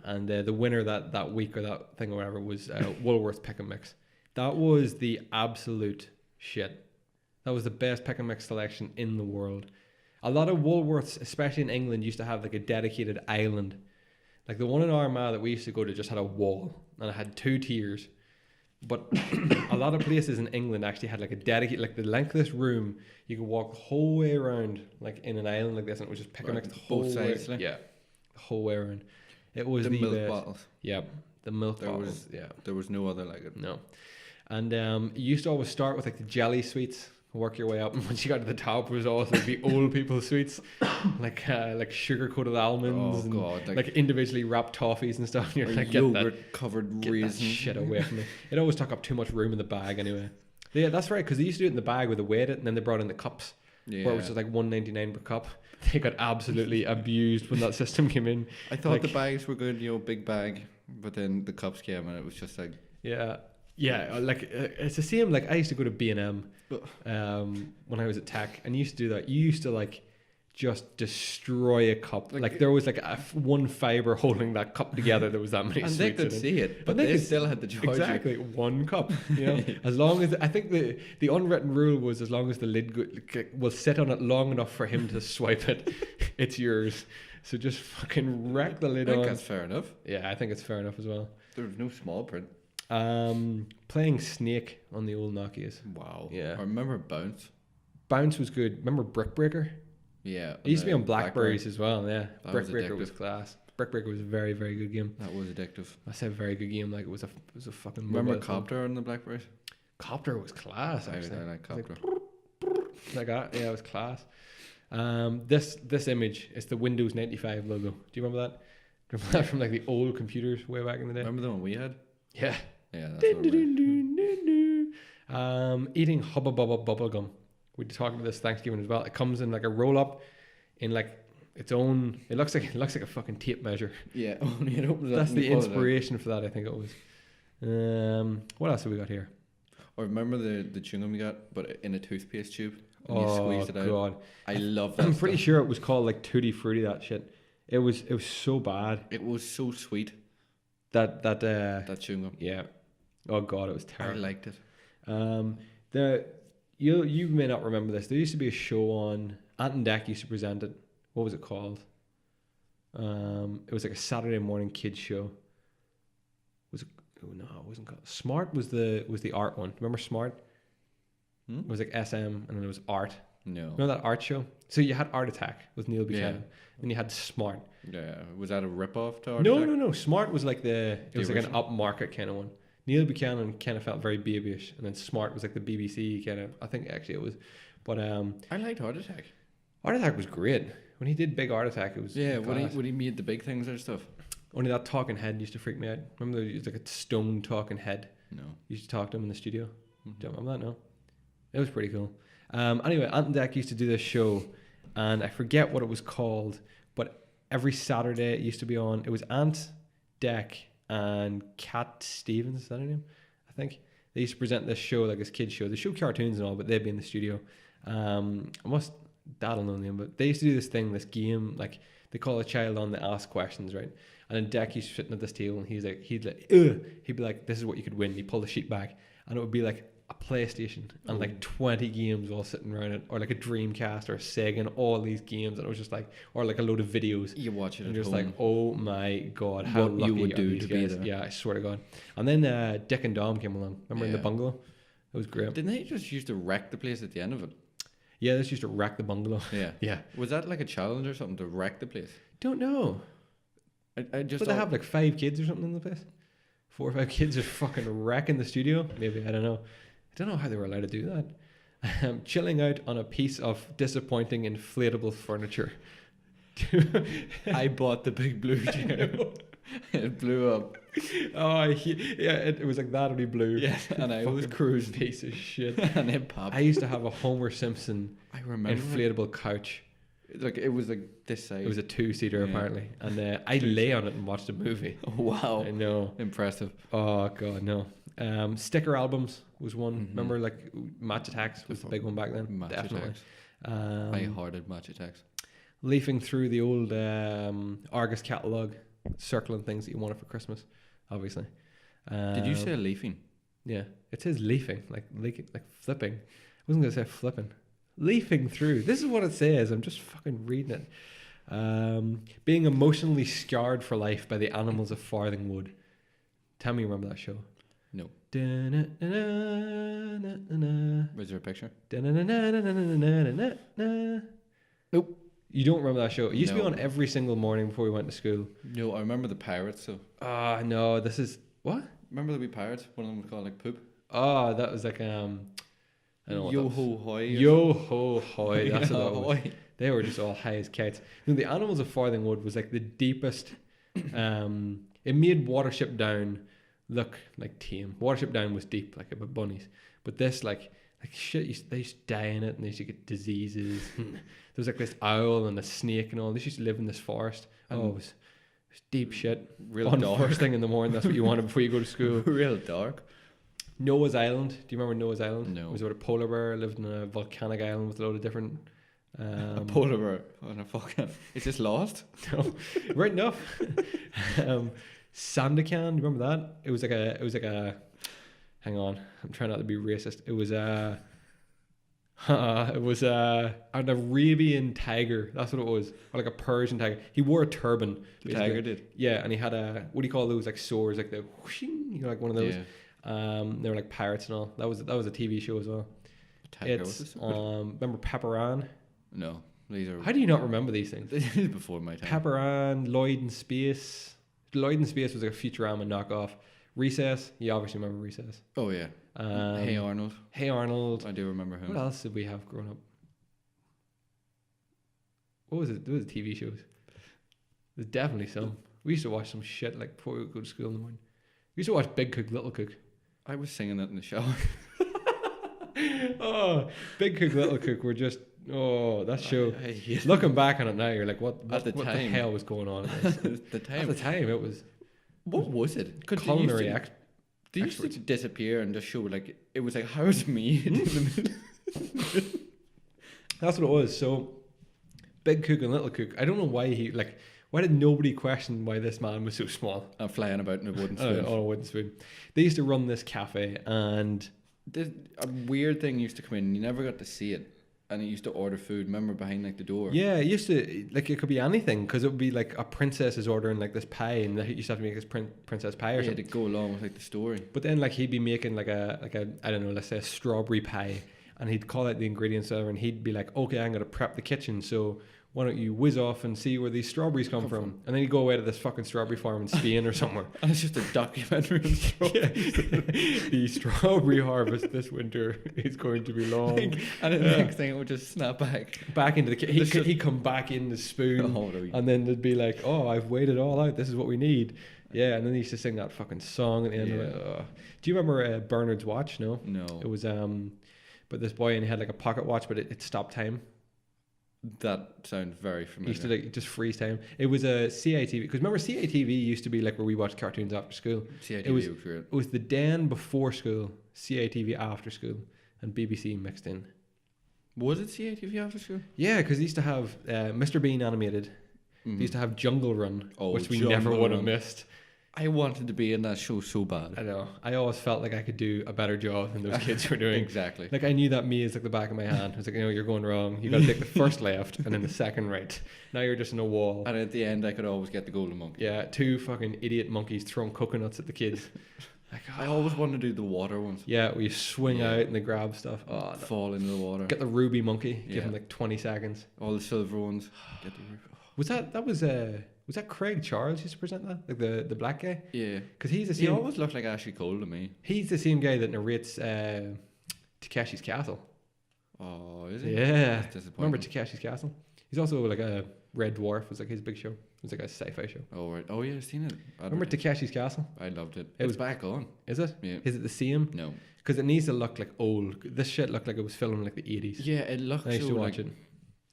and the winner that week or that thing or whatever was Woolworths pick and mix. That was the absolute shit. That was the best pick and mix selection in the world. A lot of Woolworths, especially in England, used to have like a dedicated island. Like the one in Armagh that we used to go to just had a wall and it had 2 tiers. But a lot of places in England actually had like a dedicated, like the length of this room, you could walk the whole way around, like in an island like this, and it was just pick and mix the whole both sides, way. like? Yeah, the whole way around. It was the the milk best. bottles. Yeah, the milk There bottles. was- Yeah, There was no other like it. no. And you used to always start with like the jelly sweets, work your way up, and once you got to the top, it was always like the old people sweets, like sugar coated almonds, Oh, and God, like individually wrapped toffees and stuff. And you're Or like, get that yogurt covered Get that raisins. shit away from me. It always took up too much room in the bag anyway. Yeah, that's right, because they used to do it in the bag where they weighed it, and then they brought in the cups, Yeah. where it was just like $1.99 per cup. They got absolutely abused when that system came in. I thought like- the bags were good, big bag, but then the cups came and it was just like, Yeah, like it's the same. Like I used to go to B&M when I was at Tech, and you used to do that. You used to like just destroy a cup. Like there was like one fiber holding that cup together. There was that many and sweets they could in it. see it, but they they could- still had to charge Exactly, you. one cup. You know, as long as I think the unwritten rule was as long as the lid will sit on it long enough for him to swipe it, it's yours. So just fucking wreck the I lid think on. that's fair enough. Yeah, I think it's fair enough as well. There was no small print. Playing Snake on the old Nokias. Wow. Yeah. I remember Bounce. Bounce was good. Remember Brick Breaker? Yeah. It used to be on Blackberry. Blackberries as well. Yeah, That Brick was Breaker addictive. was class. Brick Breaker was a very, very good game. That was addictive. I said very good game. Like it was a fucking. Remember mobile phone. Copter on the Blackberries? Copter was class. I Actually, like It was Copter. like that. Yeah, it was class. This image is the Windows 95 logo. Do you remember that? Remember that from like the old computers way back in the day? Remember the one we had? Yeah. Yeah, that's what it was. Eating Hubba Bubba bubble gum. We talked about this Thanksgiving as well. It comes in like a roll up, in like its own. It looks like a fucking tape measure. Yeah, only it opens up. That's and the you pull it out. inspiration for that. I think it was. What else have we got here? Or remember the chewing gum we got, but in a toothpaste tube, and you Oh squeezed it out. god! I love that. I'm pretty stuff. sure it was called like Tutti Frutti. That shit. It was so bad It was so sweet. that Chewing gum. yeah. Oh god, it was I terrible. liked it. You may not remember this. There used to be a show on Ant and Dec used to present it. What was it called? It was like a Saturday morning kids show. Was it? Oh no, it wasn't called. Smart was the art one. Remember Smart? It was like SM, and then it was Art. No. Remember that art show? So you had Art Attack with Neil Buchanan, and you had Smart. Yeah. Was that a rip-off to Art No, Attack? no. Smart was like it was like an original? upmarket kind of one. Neil Buchanan kind of felt very babyish, and then Smart was like the BBC kind of. I think actually it was, but I liked Art Attack. Art Attack was great. When he did Big Art Attack, it was when he made the big things and stuff. Only that talking head used to freak me out. Remember there was like a stone talking head. No. You used to talk to him in the studio. Do you remember that? No. It was pretty cool. Anyway, Ant and Dec used to do this show, and I forget what it was called, but every Saturday it used to be on. It was Ant, Dec, and Cat Stevens. Is that her name? I think they used to present this show, like this kids show. They show cartoons and all, but they'd be in the studio. Dad'll know them, but they used to do this thing, this game, like they call a child on, they ask questions, right? And then Dec used to sitting at this table, and he'd be like, this is what you could win. He pulled the sheet back, and it would be like a PlayStation and like 20 games all sitting around it, or like a Dreamcast or a Sega, and all these games, and it was just like, or like a load of videos. You watch it and at you're just home. like, oh my god, how What lucky you would are do these to be guys? there. Yeah, I swear to God. And then Dick and Dom came along. Remember in the Yeah. bungalow? It was great. Didn't they just used to wreck the place at the end of it? Yeah, this used to wreck the bungalow. Yeah. Yeah. Was that like a challenge or something to wreck the place? Don't know. I just But they have like 5 kids or something in the place. 4 or 5 kids are fucking wrecking the studio. Maybe, I don't know. I don't know how they were allowed to do that. Chilling out on a piece of disappointing inflatable furniture. I bought the big blue chair. It blew up. Oh, it was like that only blue. Yeah, and I was Fucking cruising. piece of shit. And it popped. I used to have a Homer Simpson I remember. inflatable couch. Like it was like this size. It was a 2-seater Yeah. apparently, and I lay on it and watched a movie. Oh, wow. I know. Impressive. Oh god, no. Sticker albums was one. Mhm. Remember, like Match Attacks was the big one back then. Match Definitely. Attacks. Um, I hearted Match Attacks. leafing through the old Argus catalog, circling things that you wanted for Christmas, obviously. Did you say leafing? Yeah, it says leafing, like flipping. I wasn't gonna say flipping. Leafing through. This is what it says. I'm just fucking reading it. Being emotionally scarred for life by the animals of Farthingwood. Tell me you remember that show. No. Da-na-na-na-na-na-na. Was there a picture? Da-na-na-na-na-na-na-na. Nope. You don't remember that show? It used to be No. on every single morning before we went to school. No, I remember the pirates. So Ah, no, this is what? remember the wee pirates? One of them was called like Poop. Oh, that was like I don't know what Yo that was. ho hoy. Yo ho hoy. That's what that was. Hoy. They were just all high as kites. You know, the Animals of Farthingwood was like the deepest. It made Watership Down look like tame. Watership Down was deep, like about bunnies. But this, like shit, they used to die in it, and they used to get diseases. And there was like this owl and a snake and all. They used to live in this forest. It was deep shit. Real Fun dark. first thing in the morning. That's what you wanted before you go to school. Real dark. Noah's Island. Do you remember Noah's Island? No. It was where a polar bear lived in a volcanic island with a load of different. A polar bear on a fucking. Is this lost? No, right enough. Sandakan, do you remember that? It was like a. Hang on, I'm trying not to be racist. It was an Arabian tiger. That's what it was, or like a Persian tiger. He wore a turban. The basically. tiger did. Yeah, and he had what do you call those like swords, like the whooshing, like one of those. Yeah. They were like pirates and all. That was a TV show as well. Tiger It's was this? remember Pepperan? No, these are. How do you not remember these things? This is before my time. Pepperan, Lloyd in Space. Lloyd in Space was like a Futurama knockoff. Recess, you obviously remember Recess. Oh yeah. Hey Arnold. Hey Arnold. I do remember him. What else did we have growing up? What was it? There was TV shows. There's definitely some. We used to watch some shit like before we would go to school in the morning. We used to watch Big Cook, Little Cook. I was singing that in the shower. Oh, Big Cook, Little Cook were just that show. I hate Looking back on it now, you're like, what the time. hell was going on? In this? the time. At the time, it was What was it? 'Cause culinary they used to experts. disappear and just show like it was like how is it me? That's what it was. So, Big Cook and Little Cook. I don't know why Why did nobody question why this man was so small? I'm flying about in a wooden On spoon. a wooden spoon. They used to run this cafe, and A weird thing used to come in. You never got to see it. And he used to order food, remember, behind like the door. yeah, it used to, like, it could be anything, because it would be like a princess is ordering like this pie, and they used to have to make this princess pie or Yeah, something. to go along with like the story. But then like he'd be making like a I don't know, let's say a strawberry pie, and he'd call out the ingredients over, and he'd be like, okay, I'm gonna prep the kitchen, so why don't you whiz off and see where these strawberries come from? And then he'd go away to this fucking strawberry farm in Spain or somewhere. And it's just a documentary on strawberries. The strawberry harvest this winter is going to be long. And then the next thing it would just snap back. Into the he'd come back in the spoon, and then they'd be like, oh, I've weighed it all out, this is what we need. Yeah, and then he used to sing that fucking song at the end of it. Oh. Do you remember Bernard's watch? No. It was but this boy, and he had like a pocket watch, but it stopped time. That sounds very familiar. He used to like just freeze time. It was a CITV, because remember CITV used to be like where we watched cartoons after school. CITV was great. It was the Den before school, CITV after school, and BBC mixed in. Was it CITV after school? Yeah, because they used to have Mr. Bean animated. They used to have Jungle Run, which we never would have missed. I wanted to be in that show so bad. I know. I always felt like I could do a better job than those kids were doing. Exactly. Like I knew that maze like the back of my hand. I was like, you're going wrong. You got to take the first left and then the second right. Now you're just in a wall. And at the end, I could always get the golden monkey. Yeah, 2 fucking idiot monkeys throwing coconuts at the kids. Like, I always wanted to do the water ones. Yeah, where you swing out and they grab stuff. Oh, fall into the water. Get the ruby monkey. Give him like 20 seconds. All the silver ones. Get the ruby. Was that Craig Charles used to present that? Like the black guy? Yeah. Because he's the same. He always looked like Ashley Cole to me. He's the same guy that narrates Takeshi's Castle. Oh, is he? Yeah. That's disappointing. Remember Takeshi's Castle? He's also like a Red Dwarf was like his big show. It was like a sci-fi show. Oh, right. Oh, yeah, I've seen it. Remember Takeshi's Castle? I loved it. It It's was back on. Is it? Yeah. Is it the same? No. Because it needs to look like old. This shit looked like it was filmed in like the 80s. Yeah, it looks I used so to watch it.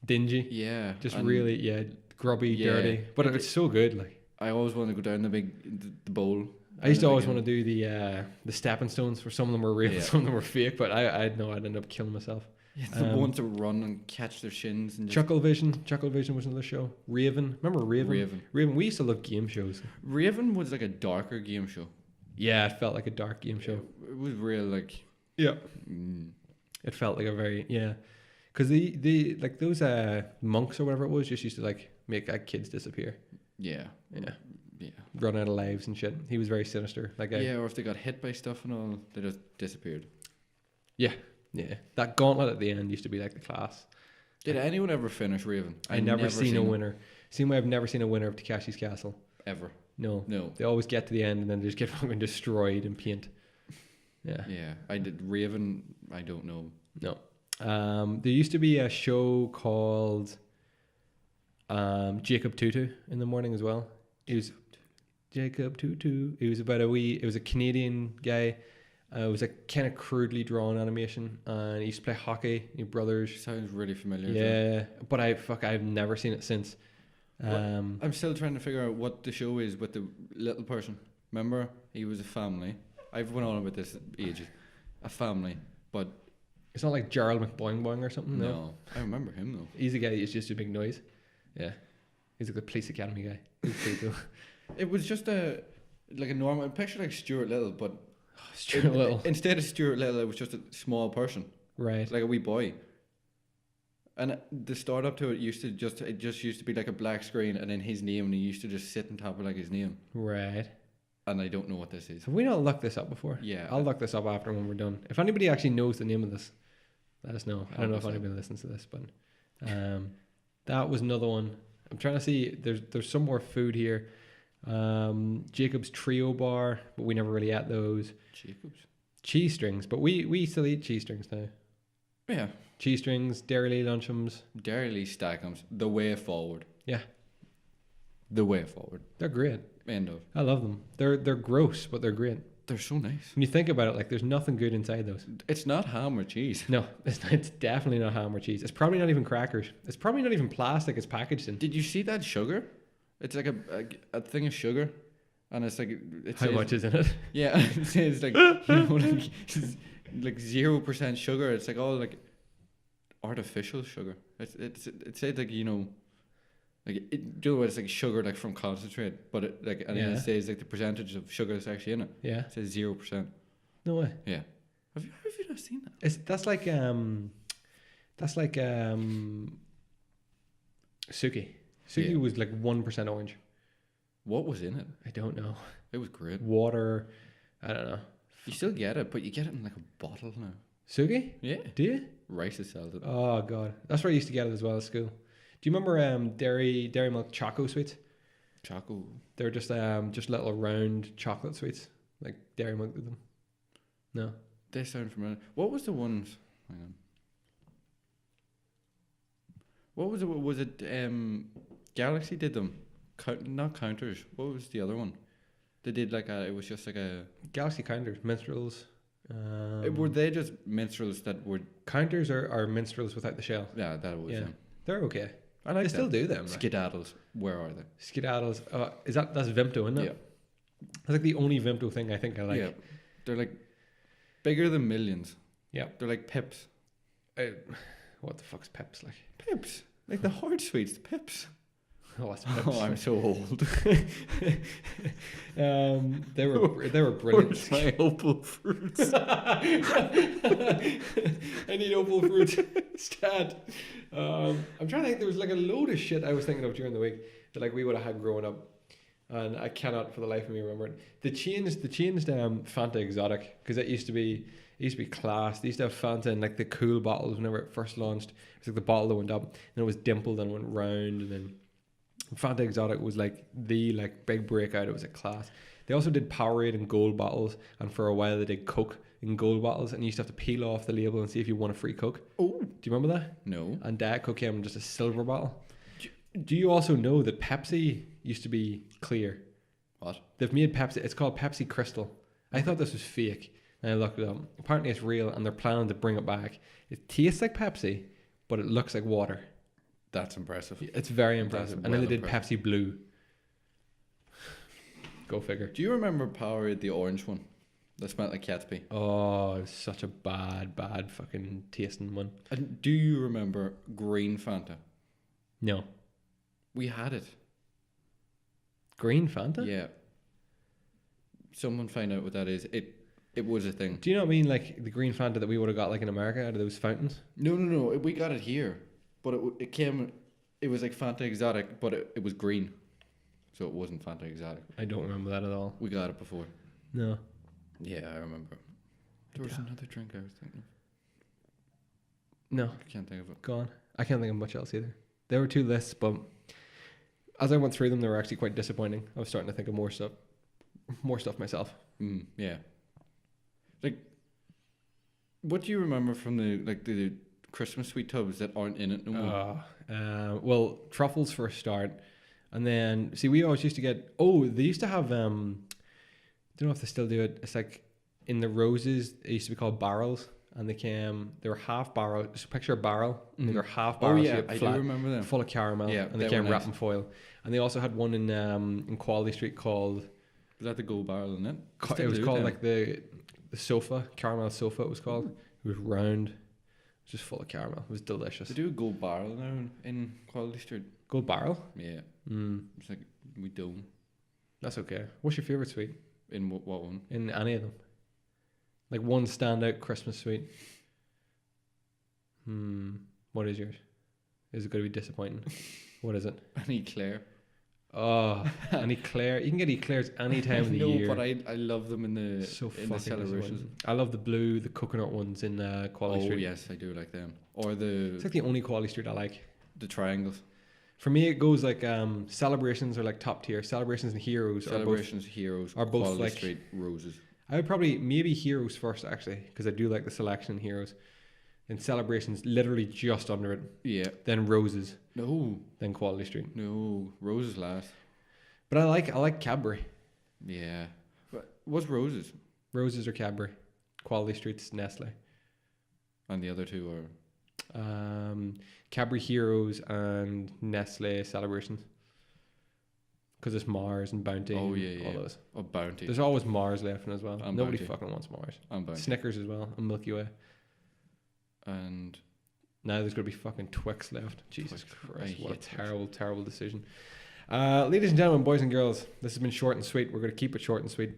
Dingy. Yeah. Just really, grubby, dirty. But it's so good. Like I always want to go down the bowl. I used to always want to do the stepping stones, where some of them were real, some of them were fake. But I'd end up killing myself. Yeah, the ones to run and catch their shins and just... Chucklevision was another show. Raven, remember Raven? Raven. We used to love game shows. Raven was like a darker game show. Yeah, it felt like a dark game show. It was real like... Yeah. It felt like a very, because the like those monks or whatever it was just used to like make kids disappear. Yeah. Run out of lives and shit. He was very sinister, that guy. Yeah, or if they got hit by stuff and all, they just disappeared. Yeah. That gauntlet at the end used to be like the class. Did anyone ever finish Raven? I never seen a winner. Same way I've never seen a winner of Takeshi's Castle. Ever. No. No. They always get to the end and then they just get fucking destroyed in paint. Yeah. Yeah. I did Raven, I don't know. No. There used to be a show called Jacob Tutu in the morning as well. It was Jacob Tutu. It was about it was a Canadian guy. It was a kind of crudely drawn animation, and he used to play hockey. Your brothers. Sounds really familiar. Yeah, but I've never seen it since. I'm still trying to figure out what the show is with the little person. Remember, he was a family. I've went on about this ages. A family, but it's not like Gerald McBoing Boing or something. No, I remember him though. He's the guy that used to make noise. Yeah, he's like the police academy guy. He's pretty cool. It was just a normal picture, like Stuart Little, but Stuart Little. Instead of Stuart Little, it was just a small person, right? Like a wee boy. And the start up to it used to be like a black screen, and then his name, and he used to just sit on top of like his name. Right. And I don't know what this is. Have we not looked this up before? Yeah. I'll look this up after when we're done. If anybody actually knows the name of this, let us know. I don't know if anybody listens to this, but that was another one. I'm trying to see. There's some more food here. Jacob's Trio Bar, but we never really ate those. Jacob's cheese strings, but we still eat cheese strings now. Yeah. Cheese strings, Dairy Luncheons. Dairy Stackums. The way forward. Yeah. The way forward. They're great. End of. I love them. They're gross, but they're great. They're so nice. When you think about it, like there's nothing good inside those. It's not ham or cheese. No, it's definitely not ham or cheese. It's probably not even crackers. It's probably not even plastic it's packaged in. Did you see that sugar? It's like a thing of sugar, and it's like how much is in it? Yeah, it says like like 0% sugar. It's like all like artificial sugar. It said like Like do you know what it's like sugar like from concentrate, but it like and then Yeah. it says like the percentage of sugar that's actually in it. Yeah. It says 0%. No way. Yeah. Have you not seen that? That's like Suki. Suki Yeah. was like 1% orange. What was in it? I don't know. It was great. Water. I don't know. You still get it, but you get it in like a bottle now. Suki? Yeah. Do you? Rice sells it. Oh god, that's where I used to get it as well at school. Do you remember dairy milk choco sweets? Choco. They're just little round chocolate sweets, like dairy milk with them. No. They sound familiar. What was the ones? Hang on. What was it? Was it Galaxy did them? Not counters. What was the other one? They did like a. It was just like a. Galaxy counters, minstrels. Were they just minstrels that were? Counters are minstrels without the shell. Yeah, that was Yeah, them. they're okay. I like They still do them. Like. Skedaddles. Where are they? Skedaddles. That's Vimto, isn't it? Yeah. That's like the only Vimto thing I think I like. Yeah. They're like bigger than millions. Yeah. They're like pips. What the fuck's Peps like? Pips. Like the hard sweets, pips. Oh, that's Peps. Oh, I'm so old. They were brilliant. Where's my opal fruits? I need opal fruit. Stat. I'm trying to think. There was like a load of shit I was thinking of during the week that like we would have had growing up, and I cannot for the life of me remember it. They changed Fanta Exotic because it used to be class. They used to have Fanta in like the cool bottles whenever it first launched. It was like the bottle that went up and it was dimpled and went round, and then Fanta Exotic was like the like big breakout. It was a class. They also did Powerade in gold bottles, and for a while they did Coke in gold bottles, and you used to have to peel off the label and see if you won a free Coke. Oh, Do you remember that? no. And Diet Coke came in just a silver bottle. Do you also know that Pepsi used to be clear? What? They've made Pepsi. It's called Pepsi Crystal. I thought this was fake, and I looked it up. Apparently it's real, and they're planning to bring it back. It tastes like Pepsi, but it looks like water. That's impressive. It's very impressive. And then they did impressive. Pepsi Blue. Go figure. Do you remember Powerade, the orange one? That smelled like cat's pee. Oh, it was such a bad fucking tasting one. And do you remember green Fanta? No. We had it. Green Fanta? Yeah. Someone find out what that is. It was a thing. Do you know what I mean? Like the green Fanta that we would have got like in America out of those fountains? No. We got it here. But it came... It was like Fanta Exotic, but it was green. So it wasn't Fanta Exotic. I don't remember that at all. We got it before. No. Yeah, I remember. There was another drink I was thinking of. No. I can't think of it. Gone. I can't think of much else either. There were 2 lists, but as I went through them, they were actually quite disappointing. I was starting to think of more stuff myself. Yeah. Like, what do you remember from the Christmas sweet tubs that aren't in it no more? Well, truffles for a start, and then we always used to get. Oh, they used to have. I don't know if they still do it. It's like in the roses. It used to be called barrels, and they were half barrel. Just picture a barrel. Mhm. They were half Oh barrel yeah, shaped, I do flat, remember them. full of caramel, Yeah, and they they came were wrapped nice. in foil. And they also had one in Quality Street called. Was that the gold barrel in it? It was called like the sofa, caramel sofa. It was called. It was round. It was just full of caramel. It was delicious. They do a gold barrel now in Quality Street. Gold barrel. Yeah, it's like we don't. That's okay. What's your favorite sweet In what one? in any of them? Like one standout Christmas sweet. What is yours? Is it going to be disappointing? What is it? I need Claire. Oh, an eclair. You can get eclairs any time of the no, year. but I love them in the So in the fucking celebrations. disappointing. I love the blue, the coconut ones in Quality Oh Street. yes, I do like them. Or It's like the only Quality Street I like. the triangles. For me, it goes like celebrations are like top tier. Celebrations and heroes Celebrations, heroes, are both Quality like- Street, roses. I would probably maybe heroes first actually because I do like the selection in heroes. And celebrations literally just under it. Yeah. Then roses. No, Then Quality Street. no, roses last. But I like Cadbury. Yeah. What's roses? Roses or Cadbury. Quality Street's Nestle. And the other two are Cadbury Heroes and Nestle Celebrations. Because it's Mars and Bounty. Oh, and yeah, all yeah. those. a Bounty. There's always Mars left in as well. Bounty. Nobody fucking wants Mars. And Bounty. Snickers as well and Milky Way. And Now there's going to be fucking Twix left. Jesus Twix. Christ, I what a hate Twix. terrible, terrible decision. Ladies and gentlemen, boys and girls, this has been short and sweet. We're going to keep it short and sweet.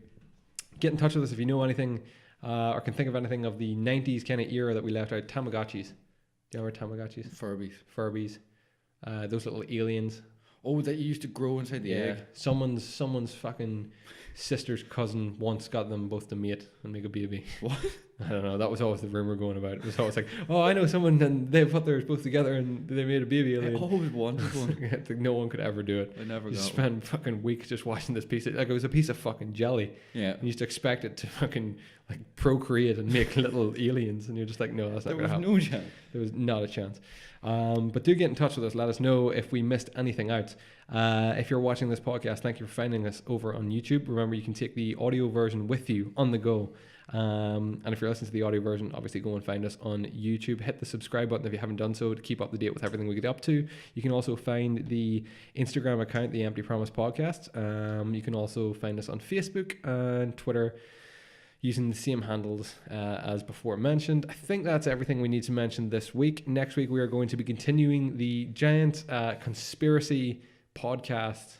Get in touch with us if you know anything or can think of anything of the 90s kind of era that we left out. Tamagotchis. Do you remember Tamagotchis? Furbies. Those little aliens. Oh, that you used to grow inside the egg. Someone's fucking sister's cousin once got them both to mate and make a baby. What? I don't know. That was always the rumor going about. It was always like, oh, I know someone and they put theirs both together and they made a baby. I always wanted one. No one could ever do it. I never got spent fucking weeks just watching this piece. Like it was a piece of fucking jelly. Yeah. You used to expect it to fucking like procreate and make little aliens, and you're just like, no, that's not going to happen. There was no chance. There was not a chance. But do get in touch with us. Let us know if we missed anything out. If you're watching this podcast, thank you for finding us over on YouTube. Remember, you can take the audio version with you on the go. And if you're listening to the audio version, obviously go and find us on YouTube. Hit the subscribe button if you haven't done so to keep up to date with everything we get up to. You can also find the Instagram account, The Empty Promise Podcast. You can also find us on Facebook and Twitter using the same handles as before mentioned. I think that's everything we need to mention this week. Next week, we are going to be continuing the giant conspiracy podcast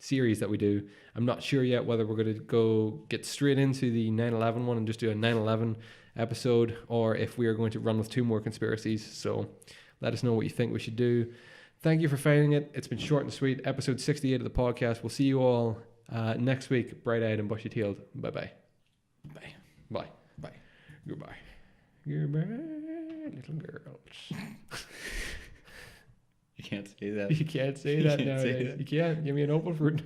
series that we do. I'm not sure yet whether we're going to go get straight into the 9/11 one and just do a 9/11 episode, or if we are going to run with 2 more conspiracies. So let us know what you think we should do. Thank you for finding it. It's been short and sweet. Episode 68 of the podcast. We'll see you all next week, bright-eyed and bushy-tailed. Bye-bye. Bye. Bye. Bye. Goodbye. Goodbye, little girls. You can't say that. You can't say that You can't say nowadays. that. You can't. Give me an opal fruit.